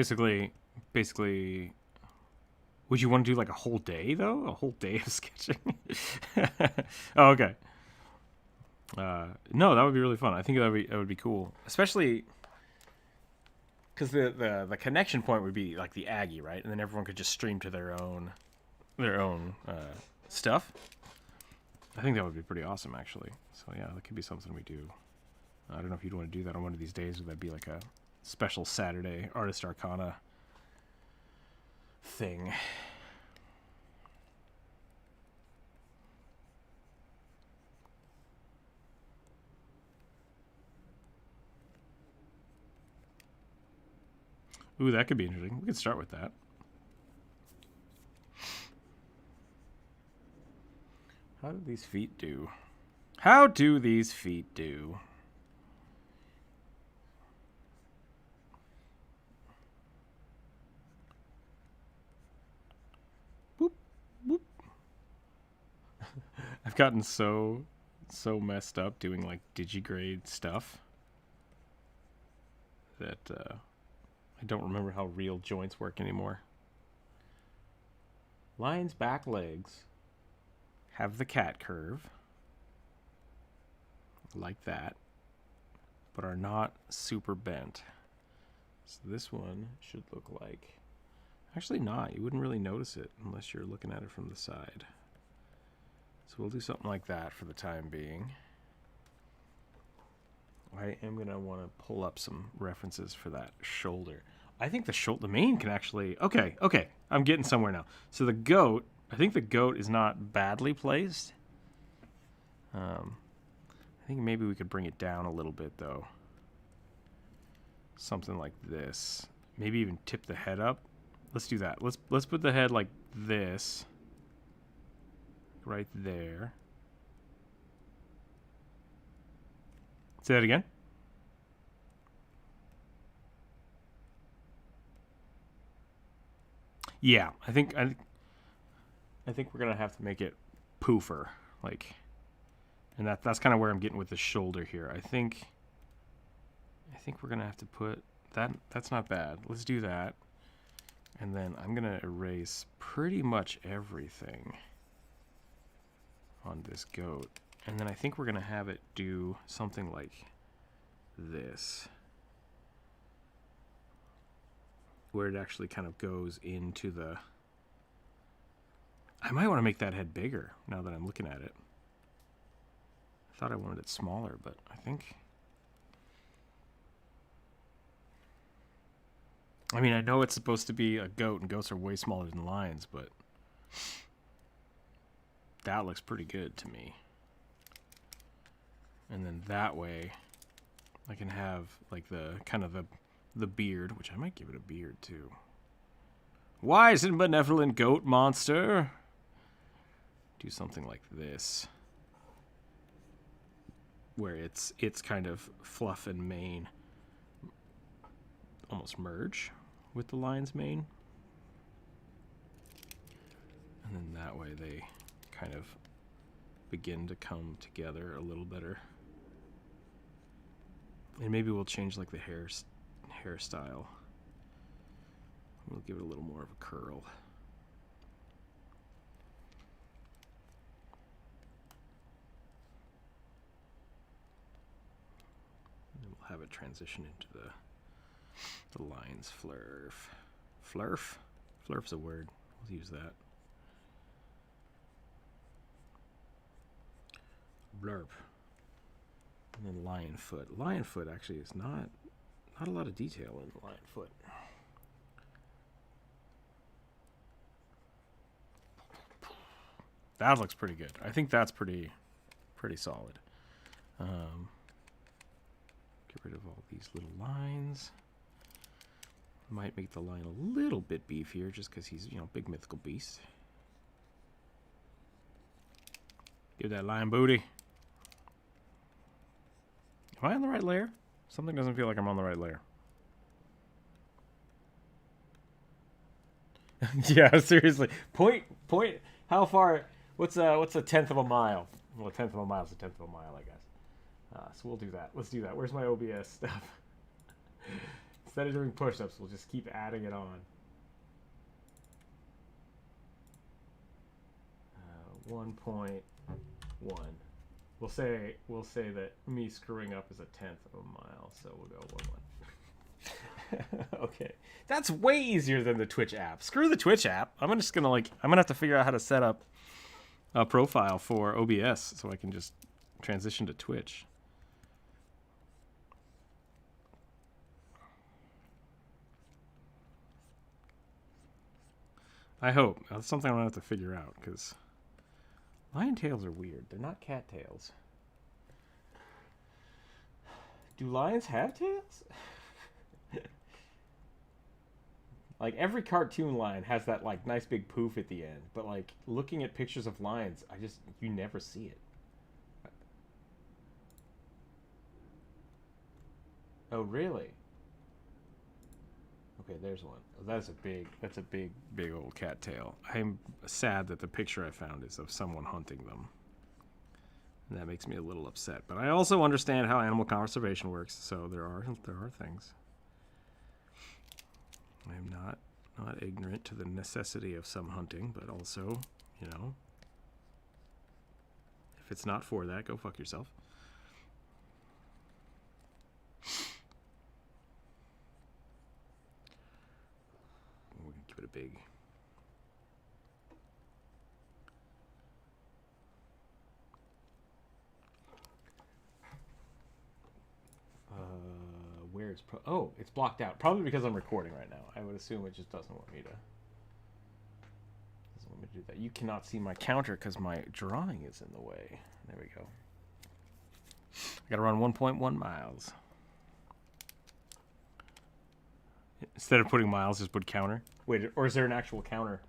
basically, would you want to do like a whole day though? A whole day of sketching? Oh, okay. No, that would be really fun. I think that would be cool, especially because the connection point would be like the Aggie, right? And then everyone could just stream to their own stuff. I think that would be pretty awesome, actually. So yeah, that could be something we do. I don't know if you'd want to do that on one of these days. Would that be like a special Saturday Artist Arcana thing? Ooh, that could be interesting. We could start with that. How do these feet do? How do these feet do? Boop, boop. I've gotten so messed up doing like digigrade stuff that I don't remember how real joints work anymore. Lion's back legs have the cat curve, like that, but are not super bent. So this one should look like... Actually not. You wouldn't really notice it unless you're looking at it from the side. So we'll do something like that for the time being. I am going to want to pull up some references for that shoulder. I think the mane can actually... Okay. I'm getting somewhere now. So the goat, I think the goat is not badly placed. I think maybe we could bring it down a little bit, though. Something like this. Maybe even tip the head up. Let's do that. Let's put the head like this. Right there. Say that again. Yeah, I think we're gonna have to make it poofer, like, and that's kind of where I'm getting with the shoulder here. I think we're gonna have to put that. That's not bad. Let's do that, and then I'm gonna erase pretty much everything on this goat, and then I think we're gonna have it do something like this, where it actually kind of goes into the I might want to make that head bigger now that I'm looking at it. I thought I wanted it smaller, but I think... I mean, I know it's supposed to be a goat, and goats are way smaller than lions, but... that looks pretty good to me. And then that way, I can have, like, the kind of the beard, which I might give it a beard, too. Wise and benevolent goat monster. Do something like this, where it's kind of fluff and mane almost merge with the lion's mane, and then that way they kind of begin to come together a little better. And maybe we'll change like the hairstyle. We'll give it a little more of a curl. Have it transition into the lion's flurf. Flurf? Flurf's a word. We'll use that. Blurp. And then lion foot. Lion foot actually is not a lot of detail in lion foot. That looks pretty good. I think that's pretty solid. Get rid of all these little lines. Might make the lion a little bit beefier just because he's, you know, big mythical beast. Give that lion booty. Am I on the right layer? Something doesn't feel like I'm on the right layer. Yeah, seriously. Point. How far? What's a tenth of a mile? Well, a tenth of a mile is a tenth of a mile, I guess. So we'll do that. Let's do that. Where's my OBS stuff? Instead of doing push-ups, we'll just keep adding it on. 1.1. We'll say that me screwing up is a tenth of a mile, so we'll go 1.1. Okay, that's way easier than the Twitch app. Screw the Twitch app. I'm gonna have to figure out how to set up a profile for OBS so I can just transition to Twitch. I hope. That's something I'm going to have to figure out, because lion tails are weird. They're not cat tails. Do lions have tails? Like, every cartoon lion has that, like, nice big poof at the end. But, like, looking at pictures of lions, you never see it. Oh, really? Okay, there's one. That's a big old cat tail. I'm sad that the picture I found is of someone hunting them. And that makes me a little upset. But I also understand how animal conservation works, so there are things. I am not ignorant to the necessity of some hunting, but also, you know, if it's not for that, go fuck yourself. Give it a big. Where's oh, it's blocked out. Probably because I'm recording right now. I would assume it just doesn't want me to do that. You cannot see my counter because my drawing is in the way. There we go. I gotta run 1.1 miles. Instead of putting miles, just put counter. Wait, or is there an actual counter?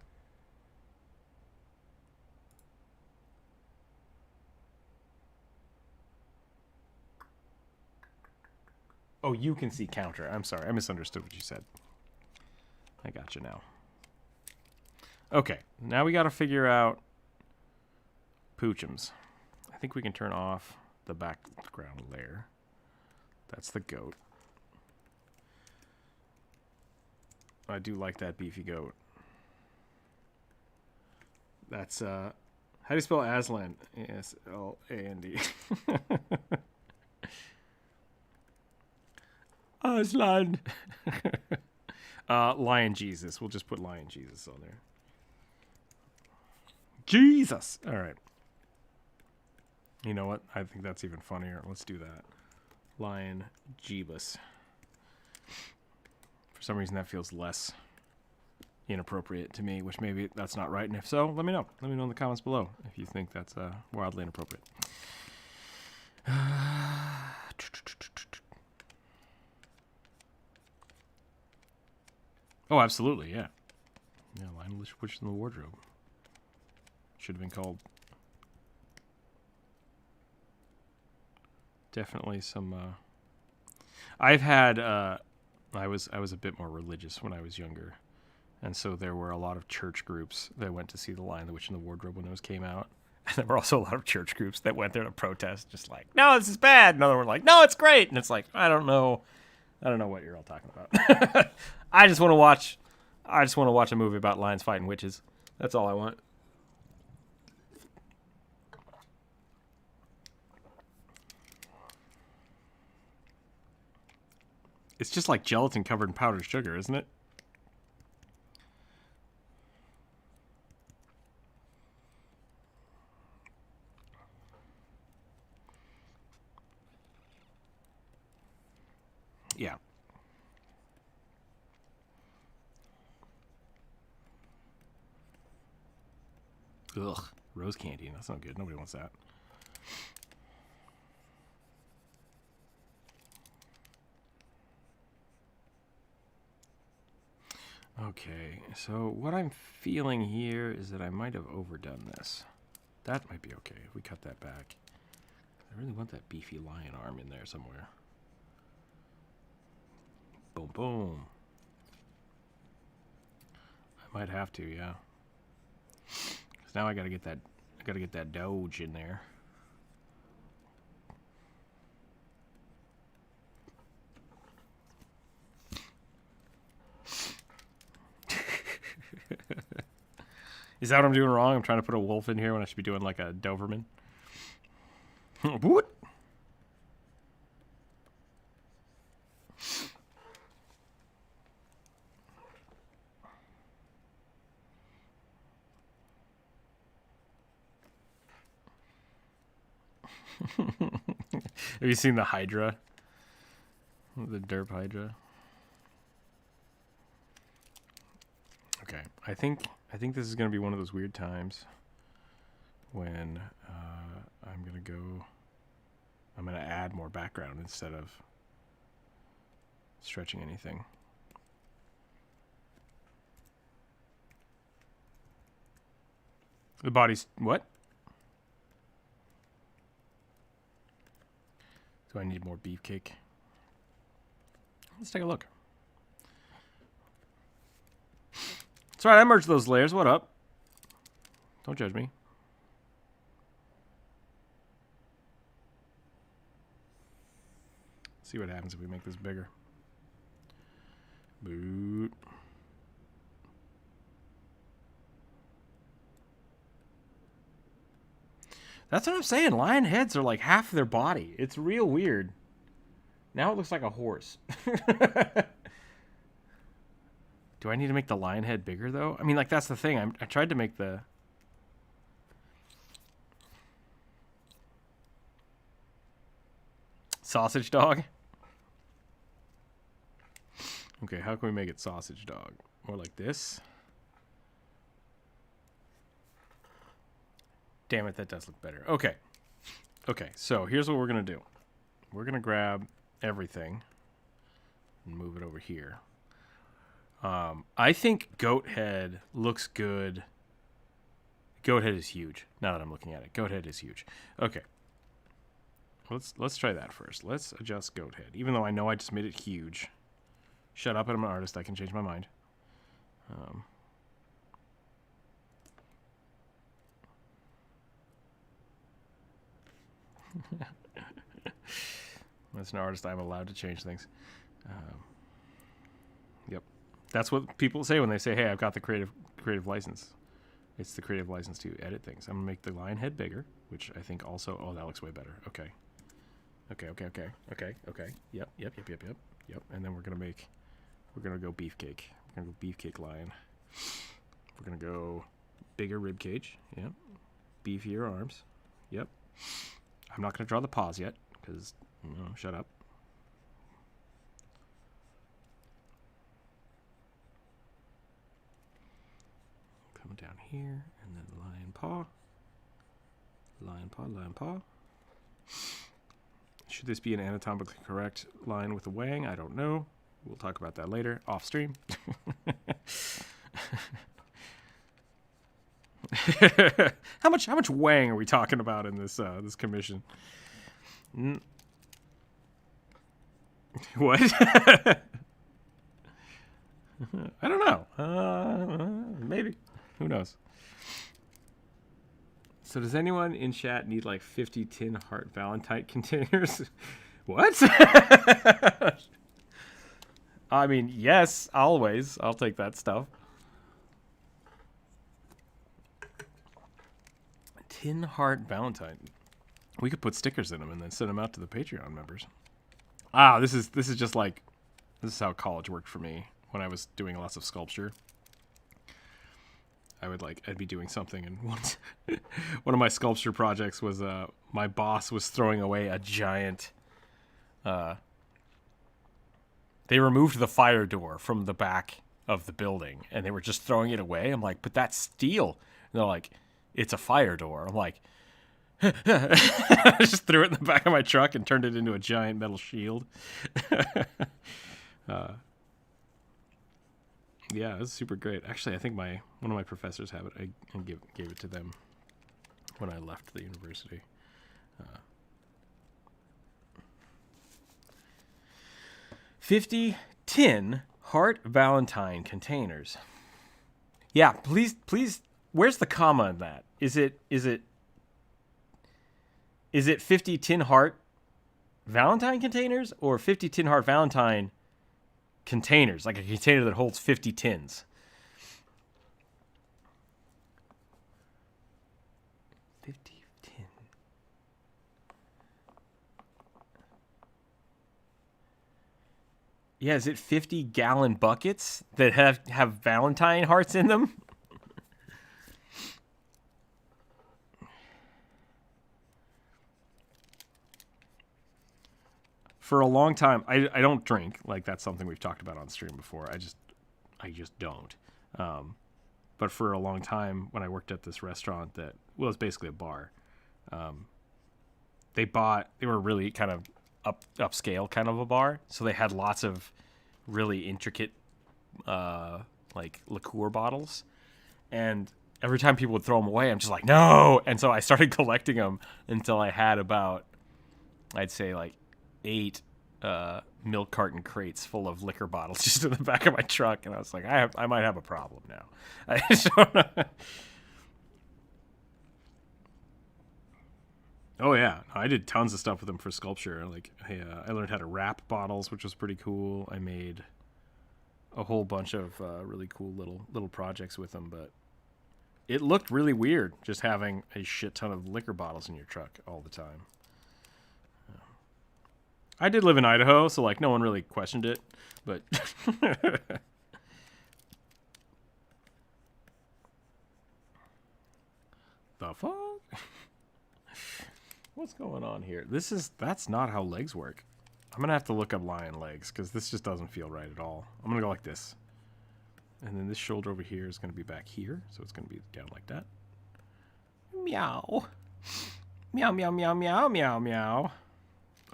Oh, you can see counter. I'm sorry. I misunderstood what you said. I got you now. Okay. Now we got to figure out Poochums. I think we can turn off the background layer. That's the goat. I do like that beefy goat. That's, how do you spell Aslan? A-S-L-A-N-D. Aslan. Lion Jesus. We'll just put Lion Jesus on there. Jesus. All right. You know what? I think that's even funnier. Let's do that. Lion Jeebus. For some reason, that feels less inappropriate to me, which maybe that's not right. And if so, let me know. Let me know in the comments below if you think that's wildly inappropriate. Oh, absolutely, yeah. Yeah, Lion Witch in the Wardrobe. Should have been called. Definitely some. I've had. I was a bit more religious when I was younger, and so there were a lot of church groups that went to see The Lion, the Witch, and the Wardrobe when those came out. And there were also a lot of church groups that went there to protest, just like, no, this is bad. Another one like, no, it's great. And it's like, I don't know what you're all talking about. I just want to watch a movie about lions fighting witches. That's all I want. It's just like gelatin covered in powdered sugar, isn't it? Yeah. Ugh, rose candy. That's not good. Nobody wants that. Okay, so what I'm feeling here is that I might have overdone this. That might be okay if we cut that back. I really want that beefy lion arm in there somewhere. Boom, boom. I might have to, yeah. Because now I gotta get that Doge in there. Is that what I'm doing wrong? I'm trying to put a wolf in here when I should be doing like a Doberman. What? Have you seen the Hydra? The derp Hydra? Okay, I think this is going to be one of those weird times when I'm going to add more background instead of stretching anything. The body's what? Do I need more beefcake? Let's take a look. That's right, I merged those layers. What up? Don't judge me. See what happens if we make this bigger. Boot. That's what I'm saying. Lion heads are like half their body. It's real weird. Now it looks like a horse. Do I need to make the lion head bigger, though? I mean, like, that's the thing. I tried to make the... Sausage dog? Okay, how can we make it sausage dog? More like this? Damn it, that does look better. Okay. Okay, so here's what we're going to do. We're going to grab everything and move it over here. I think goat head looks good. Goat head is huge. Now that I'm looking at it, goat head is huge. Okay. Let's try that first. Let's adjust goat head. Even though I know I just made it huge. Shut up, I'm an artist. I can change my mind. As an artist, I'm allowed to change things. Yep. That's what people say when they say, hey, I've got the creative license. It's the creative license to edit things. I'm going to make the lion head bigger, which I think also... Oh, that looks way better. Okay. Okay. Yep. And then we're going to go beefcake. We're going to go beefcake lion. We're going to go Bigger rib cage. Yep. Beefier arms. Yep. I'm not going to draw the paws yet, because, shut up. Coming down here, and then lion paw. Lion paw, lion paw. Should this be an anatomically correct lion with a wang? I don't know. We'll talk about that later, off stream. How much wang are we talking about in this this commission? What? I don't know. Maybe. Who knows? So does anyone in chat need like 50 tin heart Valentine containers? What? I mean, yes, always. I'll take that stuff. Tin heart Valentine. We could put stickers in them and then send them out to the Patreon members. Ah, this is just like, this is how college worked for me when I was doing lots of sculpture. I'd be doing something, and one of my sculpture projects was my boss was throwing away a giant. They removed the fire door from the back of the building, and they were just throwing it away. I'm like, but that's steel. And they're like, it's a fire door. I'm like, I just threw it in the back of my truck and turned it into a giant metal shield. Yeah, it was super great. Actually, I think one of my professors have it. I gave it to them when I left the university. 50 tin heart Valentine containers. Yeah, please. Where's the comma in that? Is it 50 tin heart Valentine containers or 50 tin heart Valentine containers, like a container that holds 50 tins? Yeah, is it 50-gallon buckets that have Valentine hearts in them? For a long time, I don't drink. Like, that's something we've talked about on stream before. I just don't. But for a long time, when I worked at this restaurant that was basically a bar, they were really kind of upscale kind of a bar. So they had lots of really intricate, like liqueur bottles. And every time people would throw them away, I'm just like, no. And so I started collecting them until I had about, I'd say like 8 milk carton crates full of liquor bottles just in the back of my truck, and I was like, I might have a problem now. I just don't know. Oh yeah, I did tons of stuff with them for sculpture. Like I learned how to wrap bottles, which was pretty cool. I made a whole bunch of really cool little projects with them, but it looked really weird just having a shit ton of liquor bottles in your truck all the time. I did live in Idaho, so like no one really questioned it, but the fuck? What's going on here? That's not how legs work. I'm gonna have to look up lion legs because this just doesn't feel right at all. I'm gonna go like this, and then this shoulder over here is gonna be back here, so it's gonna be down like that. Meow, meow, meow, meow, meow, meow, meow.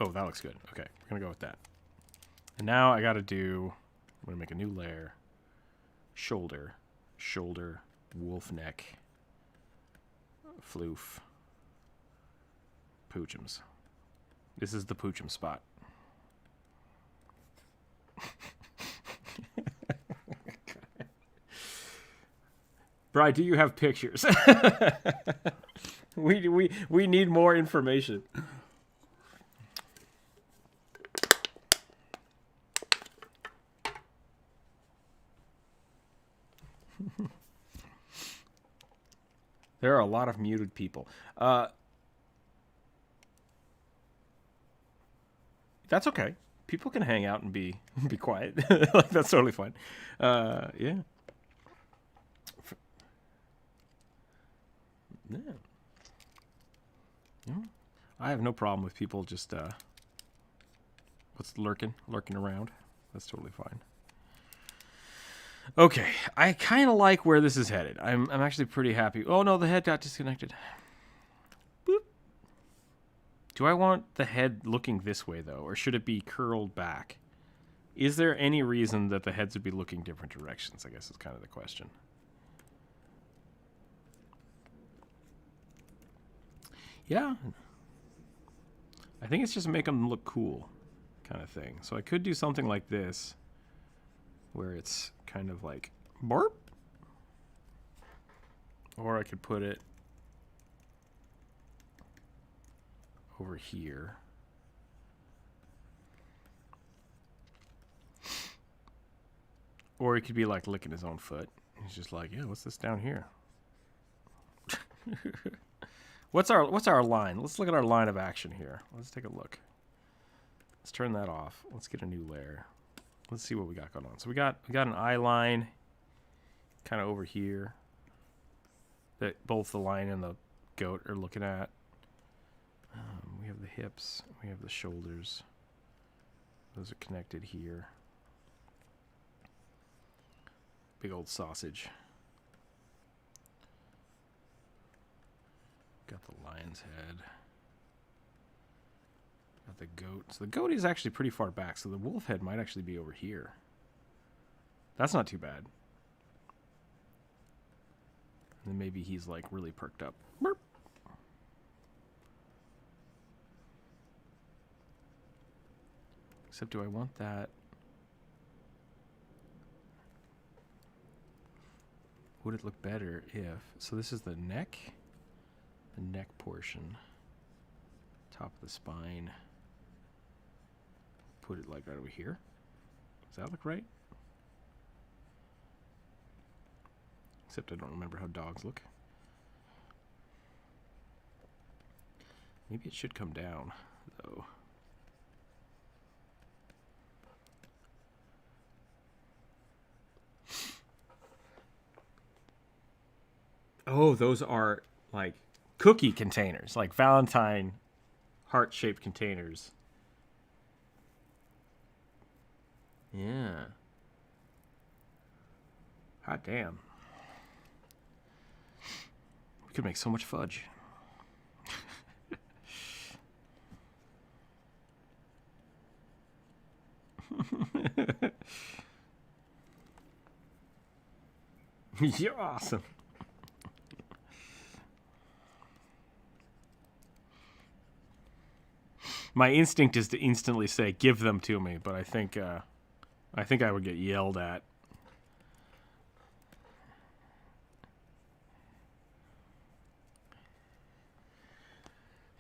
Oh, that looks good. Okay, we're gonna go with that. And now I gotta I'm gonna make a new layer. Shoulder, wolf neck, floof, poochums. This is the poochum spot. Bri, do you have pictures? We need more information. There are a lot of muted people. That's okay. People can hang out and be quiet. Like, that's totally fine. Yeah. Yeah. Yeah. I have no problem with people just what's lurking around. That's totally fine. Okay, I kind of like where this is headed. I'm actually pretty happy. Oh no, the head got disconnected. Boop. Do I want the head looking this way though, or should it be curled back? Is there any reason that the heads would be looking different directions? I guess is kind of the question. Yeah. I think it's just make them look cool kind of thing. So I could do something like this where it's kind of like burp. Or I could put it over here. Or he could be like licking his own foot. He's just like, yeah, what's this down here? What's our line? Let's look at our line of action here. Let's take a look. Let's turn that off. Let's get a new layer. Let's see what we got going on. So we got an eye line kind of over here that both the lion and the goat are looking at. We have the hips. We have the shoulders. Those are connected here. Big old sausage. Got the lion's head. Got the goat. So the goat is actually pretty far back, so the wolf head might actually be over here. That's not too bad. And then maybe he's like really perked up. Burp. Except do I want that? Would it look better if... So this is the neck portion. Top of the spine. Put it like right over here. Does that look right? Except I don't remember how dogs look. Maybe it should come down, though. Oh, those are like cookie containers, like Valentine heart-shaped containers. Yeah. Hot damn. We could make so much fudge. You're awesome. My instinct is to instantly say, "Give them to me," but I think I would get yelled at.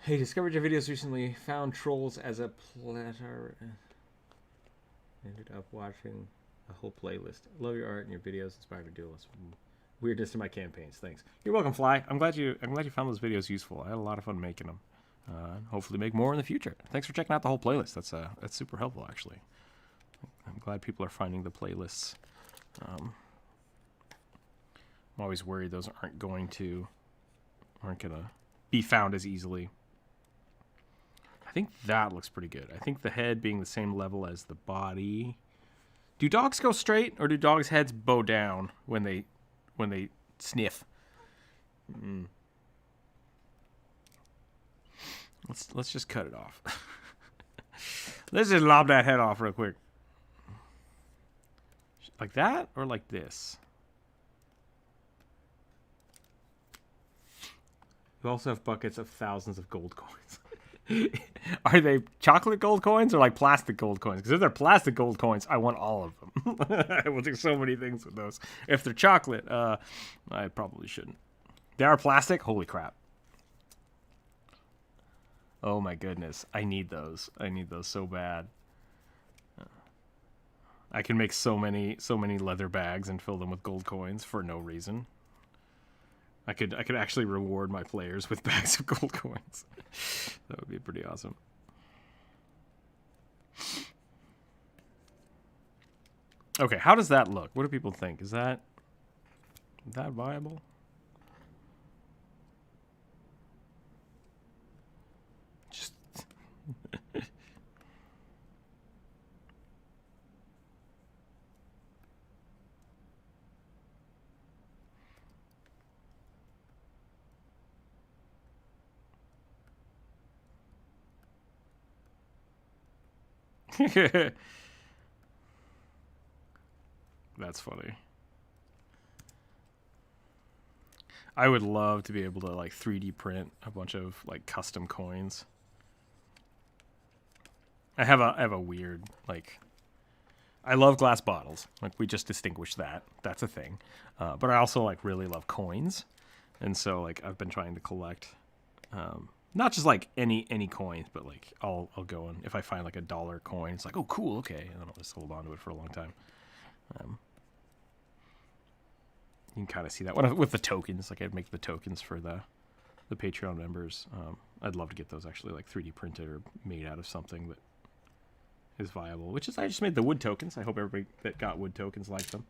Hey, discovered your videos recently. Found trolls as a platter. Ended up watching a whole playlist. Love your art and your videos. Inspired to do this. Weirdness to my campaigns. Thanks. You're welcome, Fly. I'm glad you found those videos useful. I had a lot of fun making them. Hopefully make more in the future. Thanks for checking out the whole playlist. That's super helpful, actually. I'm glad people are finding the playlists. I'm always worried those aren't gonna be found as easily. I think that looks pretty good. I think the head being the same level as the body. Do dogs go straight, or do dogs' heads bow down when they sniff? Let's just cut it off. Let's just lob that head off real quick. Like that, or like this? You also have buckets of thousands of gold coins. Are they chocolate gold coins or like plastic gold coins? Because if they're plastic gold coins, I want all of them. I will do so many things with those. If they're chocolate, I probably shouldn't. They are plastic? Holy crap. Oh my goodness. I need those. I need those so bad. I can make so many leather bags and fill them with gold coins for no reason. I could actually reward my players with bags of gold coins. That would be pretty awesome. Okay, how does that look? What do people think? Is that viable? That's funny. I would love to be able to like 3D print a bunch of like custom coins. I have a weird like. I love glass bottles. Like we just distinguished that. That's a thing. But I also like really love coins, and so like I've been trying to collect, not just like any coins, but like I'll go and if I find like $1 coin, it's like, oh cool, okay, and then I'll just hold on to it for a long time. You can kind of see that with the tokens. Like I'd make the tokens for the Patreon members. I'd love to get those actually like 3D printed or made out of something that is viable. Which is I just made the wood tokens. I hope everybody that got wood tokens liked them.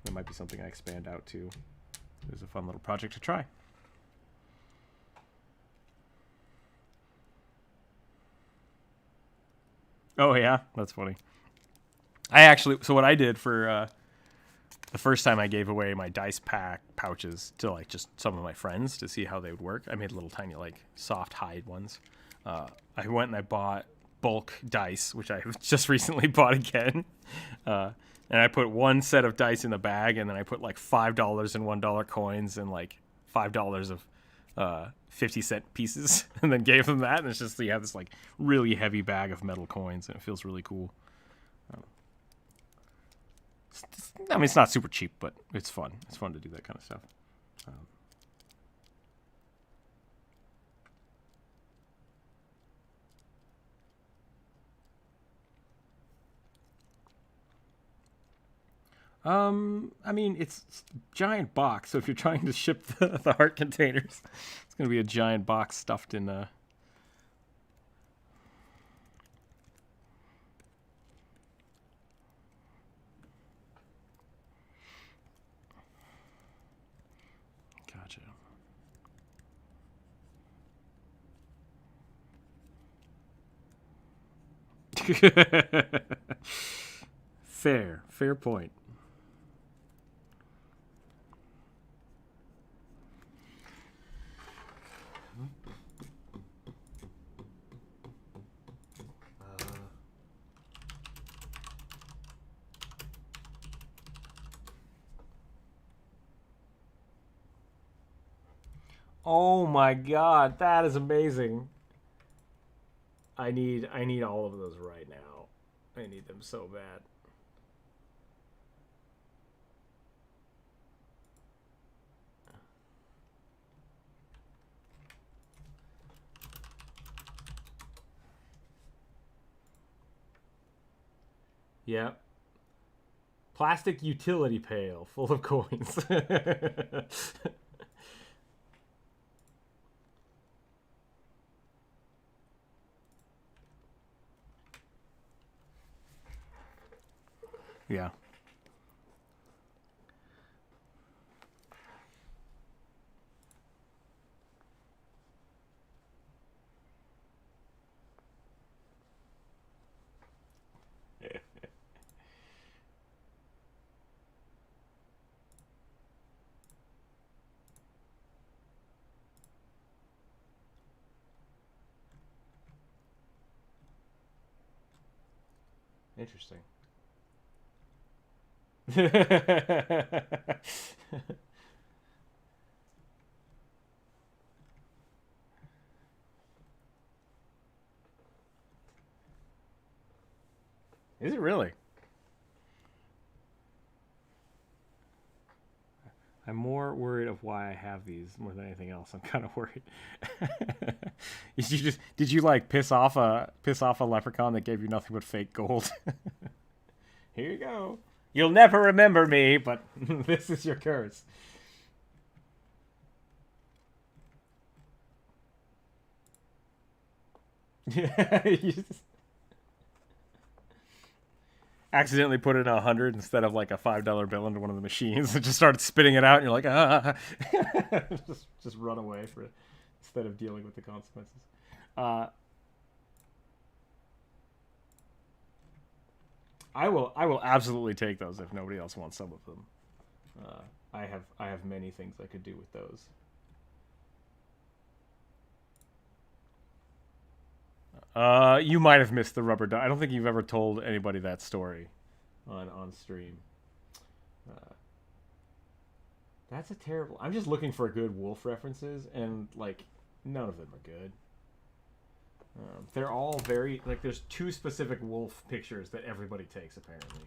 That might be something I expand out to. It was a fun little project to try. Oh yeah, that's funny. So what I did for the first time I gave away my dice pack pouches to like just some of my friends to see how they would work. I made little tiny like soft hide ones. I went and I bought bulk dice, which I just recently bought again. And I put one set of dice in the bag, and then I put like $5 and $1 coins and like $5 of 50-cent pieces, and then gave them that. And it's just, you have this like really heavy bag of metal coins, and it feels really cool. I mean, it's not super cheap, but it's fun. It's fun to do that kind of stuff. I mean, it's a giant box, so if you're trying to ship the heart containers, it's going to be a giant box stuffed in Gotcha. Fair point. Oh my god, that is amazing. I need all of those right now. I need them so bad. Yep. Plastic utility pail full of coins. Yeah. Interesting. Is it really? I'm more worried of why I have these more than anything else. I'm kind of worried. Did you like piss off a leprechaun that gave you nothing but fake gold? Here you go. You'll never remember me, but this is your curse. Yeah, you just accidentally put in 100 instead of like a $5 bill into one of the machines and just started spitting it out, and you're like, ah. just run away instead of dealing with the consequences. I will absolutely take those if nobody else wants some of them. I have many things I could do with those. You might have missed the rubber duck. I don't think you've ever told anybody that story on stream. That's a terrible... I'm just looking for good wolf references, and, like, none of them are good. They're all very... Like, there's 2 specific wolf pictures that everybody takes, apparently.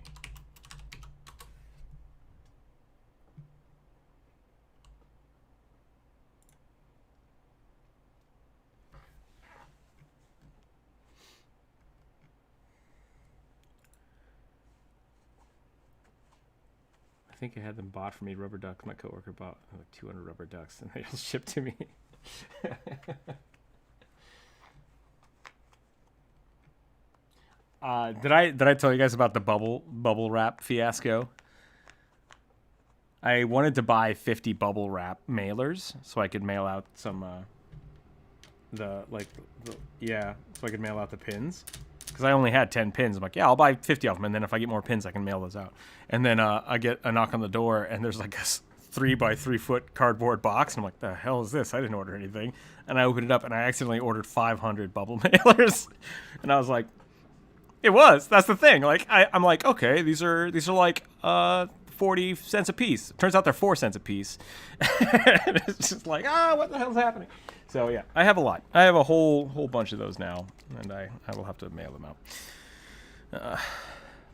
I think I had them bought for me, rubber ducks. My coworker bought like 200 rubber ducks, and they all shipped to me. Did I tell you guys about the bubble wrap fiasco? I wanted to buy 50 bubble wrap mailers so I could mail out some so I could mail out the pins. Because I only had 10 pins. I'm like, yeah, I'll buy 50 of them, and then if I get more pins, I can mail those out. And then I get a knock on the door, and there's like a 3 by 3 foot cardboard box. And I'm like, the hell is this? I didn't order anything. And I opened it up, and I accidentally ordered 500 bubble mailers. And I was like, that's the thing. Like, I'm like, okay, these are like 40 cents a piece. Turns out they're 4 cents a piece. And it's just like, what the hell's happening? So yeah, I have a lot. I have a whole bunch of those now, and I will have to mail them out.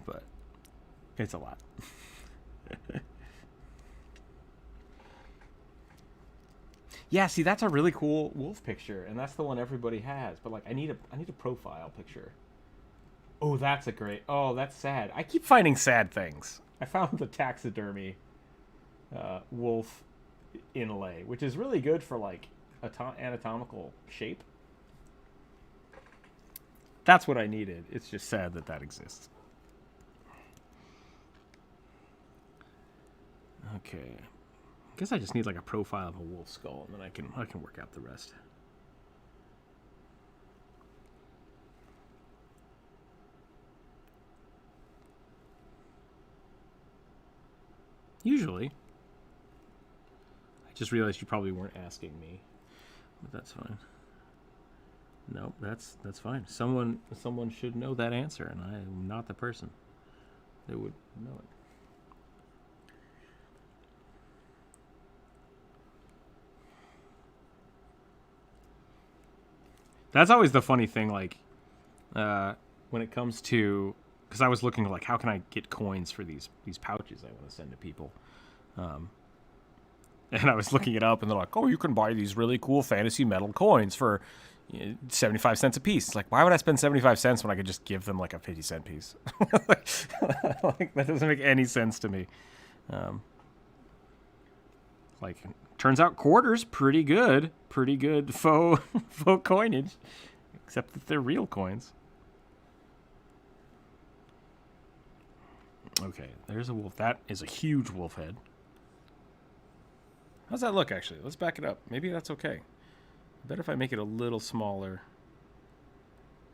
But it's a lot. Yeah, see, that's a really cool wolf picture, and that's the one everybody has. But like, I need a profile picture. Oh, that's a great. Oh, that's sad. I keep finding sad things. I found the taxidermy wolf inlay, which is really good for like anatomical shape. That's what I needed. It's just sad that exists. Okay, I guess I just need like a profile of a wolf skull, and then I can work out the rest. Usually. I just realized you probably weren't asking me. But that's fine. No, that's fine. Someone should know that answer, and I am not the person that would know it. That's always the funny thing, like, when it comes to... Because I was looking like, how can I get coins for these pouches I want to send to people? And I was looking it up, and they're like, oh, you can buy these really cool fantasy metal coins for 75 cents a piece. It's like, why would I spend 75 cents when I could just give them like a 50-cent piece? Like, that doesn't make any sense to me. Like, turns out quarters pretty good faux coinage, except that they're real coins. Okay, there's a wolf. That is a huge wolf head. How's that look, actually? Let's back it up. Maybe that's okay. I bet if I make it a little smaller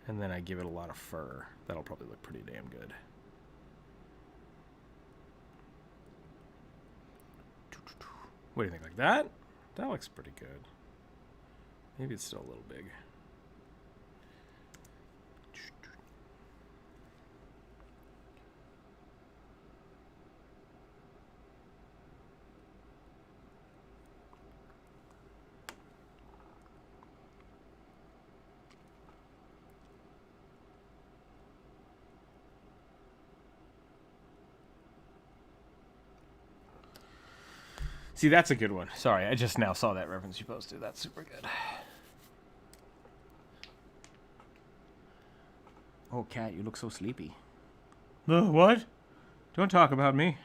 and then I give it a lot of fur, that'll probably look pretty damn good. What do you think? Like that? That looks pretty good. Maybe it's still a little big. See, that's a good one. Sorry, I just now saw that reference you posted. That's super good. Oh, Cat, you look so sleepy. What? Don't talk about me.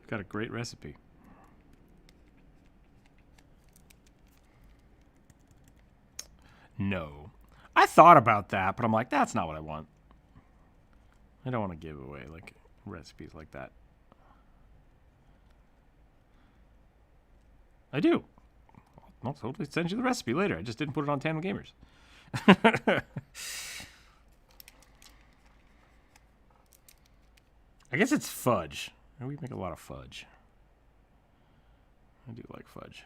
Got a great recipe. No. I thought about that, but I'm like, that's not what I want. I don't want to give away, like, recipes like that. I do. I'll totally send you the recipe later. I just didn't put it on Tandem Gamers. I guess it's fudge. We make a lot of fudge. I do like fudge.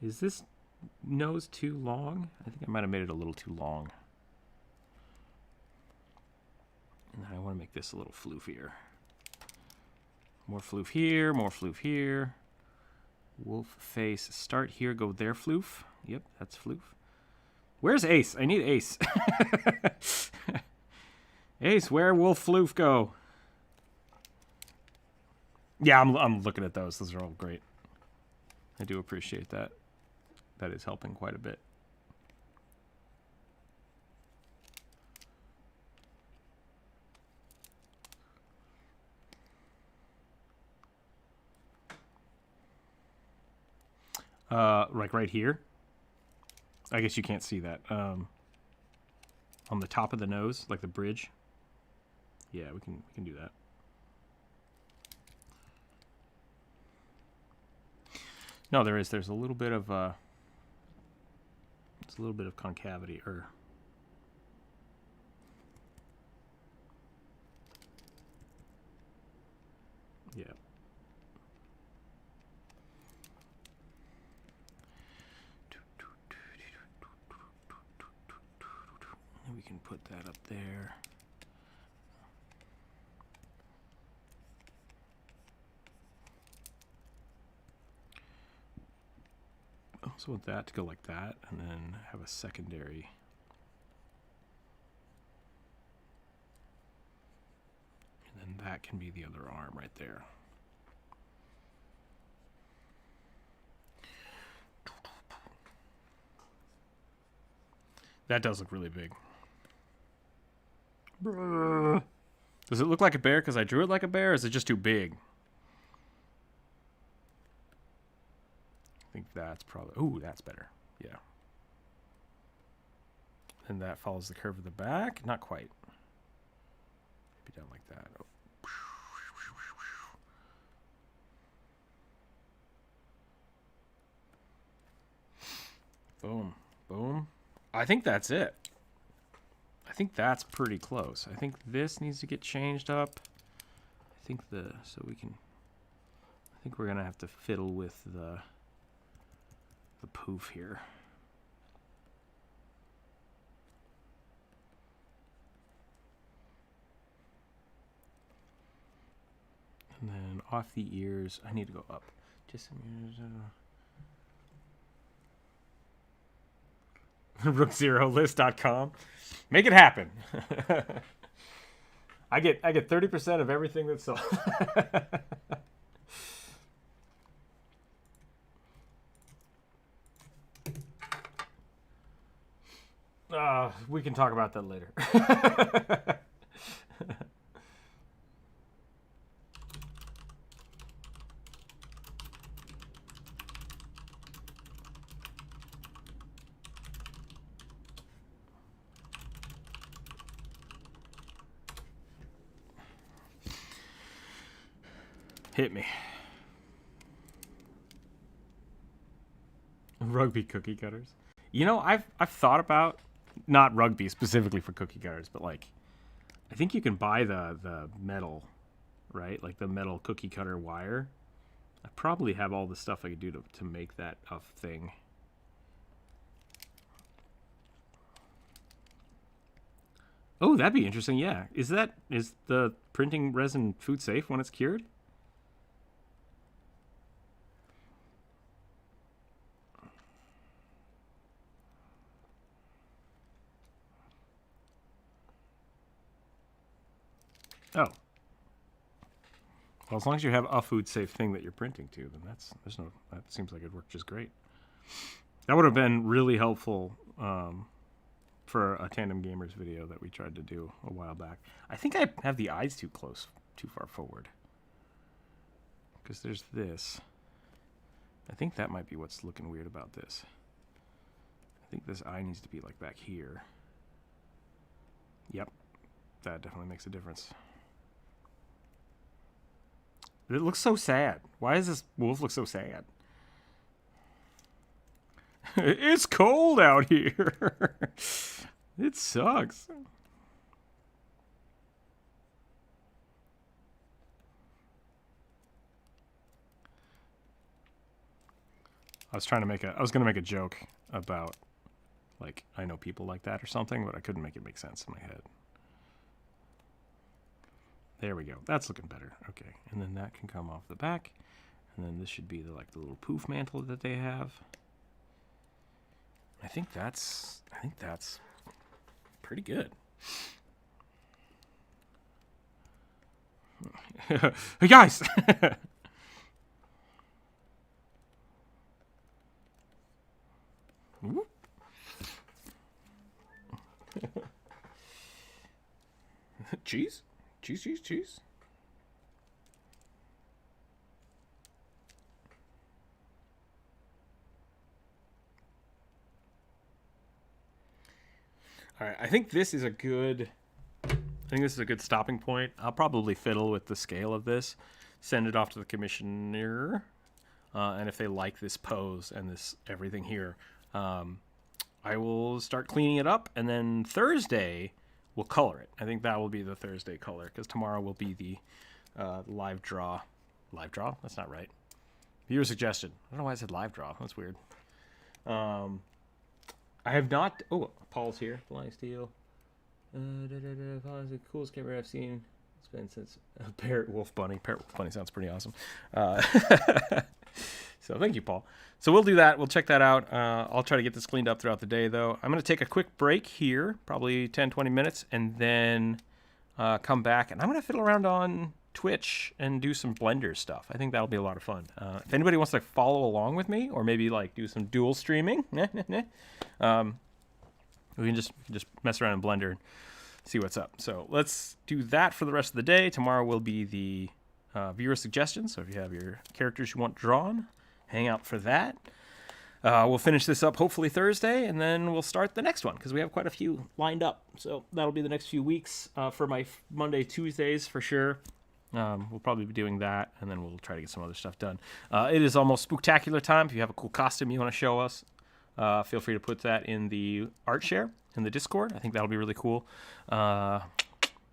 Is this nose too long? I think I might have made it a little too long. And then I want to make this a little floofier. More floof here, more floof here. Wolf face, start here, go there, floof. Yep, that's floof. Where's Ace? I need Ace. Ace, where will floof go? Yeah, I'm looking at those. Those are all great. I do appreciate that. That is helping quite a bit. Like right here. I guess you can't see that. On the top of the nose, like the bridge. Yeah, we can do that. No, there's a little bit of it's a little bit of concavity, or yeah. We can put that up there. I also want that to go like that, and then have a secondary. And then that can be the other arm right there. That does look really big. Does it look like a bear because I drew it like a bear, or is it just too big? I think that's probably... Ooh, that's better. Yeah. And that follows the curve of the back. Not quite. Maybe down like that. Oh. Boom. Boom. I think that's it. I think that's pretty close. I think this needs to get changed up. I think I think we're gonna have to fiddle with the poof here. And then off the ears, I need to go up. Just Rookzer0list.com. Make it happen. I get 30% of everything that's sold. We can talk about that later. Hit me. Rugby cookie cutters. You know, I've thought about, not rugby specifically for cookie cutters, but like, I think you can buy the metal, right? Like the metal cookie cutter wire. I probably have all the stuff I could do to make that a thing. Oh, that'd be interesting. Yeah. Is the printing resin food safe when it's cured? Oh. Well, as long as you have a food safe thing that you're printing to, then that seems like it'd work just great. That would have been really helpful for a Tandem Gamers video that we tried to do a while back. I think I have the eyes too far forward. Because there's this. I think that might be what's looking weird about this. I think this eye needs to be like back here. Yep, that definitely makes a difference. It looks so sad. Why does this wolf look so sad? It's cold out here. It sucks. I was gonna make a joke about, like, I know people like that or something, but I couldn't make it make sense in my head. There we go. That's looking better. Okay, and then that can come off the back, and then this should be the little poof mantle that they have. I think that's pretty good. Hey guys. Cheese? Cheese. All right, I think this is a good stopping point. I'll probably fiddle with the scale of this, send it off to the commissioner, and if they like this pose and this everything here, I will start cleaning it up, and then Thursday we'll color it. I think that will be the Thursday color, because tomorrow will be the live draw. Live draw? That's not right. Viewer suggestion. I don't know why I said live draw. That's weird. I have not... Oh, Paul's here. Flying Steel. Paul is the coolest camera I've seen. It's been since Parrot Wolf Bunny. Parrot Wolf Bunny sounds pretty awesome. So thank you, Paul. So we'll do that. We'll check that out. I'll try to get this cleaned up throughout the day, though. I'm going to take a quick break here, probably 10, 20 minutes, and then come back. And I'm going to fiddle around on Twitch and do some Blender stuff. I think that'll be a lot of fun. If anybody wants to follow along with me, or maybe do some dual streaming, we can just mess around in Blender and see what's up. So let's do that for the rest of the day. Tomorrow will be the viewer suggestions. So if you have your characters you want drawn, hang out for that. We'll finish this up hopefully Thursday, and then we'll start the next one because we have quite a few lined up. So that'll be the next few weeks for my Monday, Tuesdays for sure. We'll probably be doing that, and then we'll try to get some other stuff done. It is almost spooktacular time. If you have a cool costume you want to show us, feel free to put that in the art share in the Discord. I think that'll be really cool. Yeah,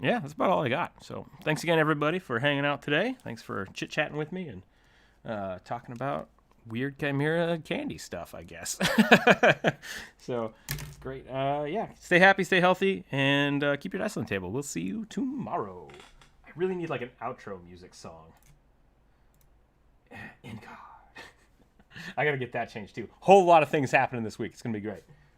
that's about all I got. So thanks again, everybody, for hanging out today. Thanks for chit-chatting with me and talking about weird Chimera candy stuff, I guess. So great. Yeah, stay happy, stay healthy, and keep your dice on the table. We'll see you tomorrow. I really need an outro music song. In God. I got to get that changed too. Whole lot of things happening this week. It's going to be great.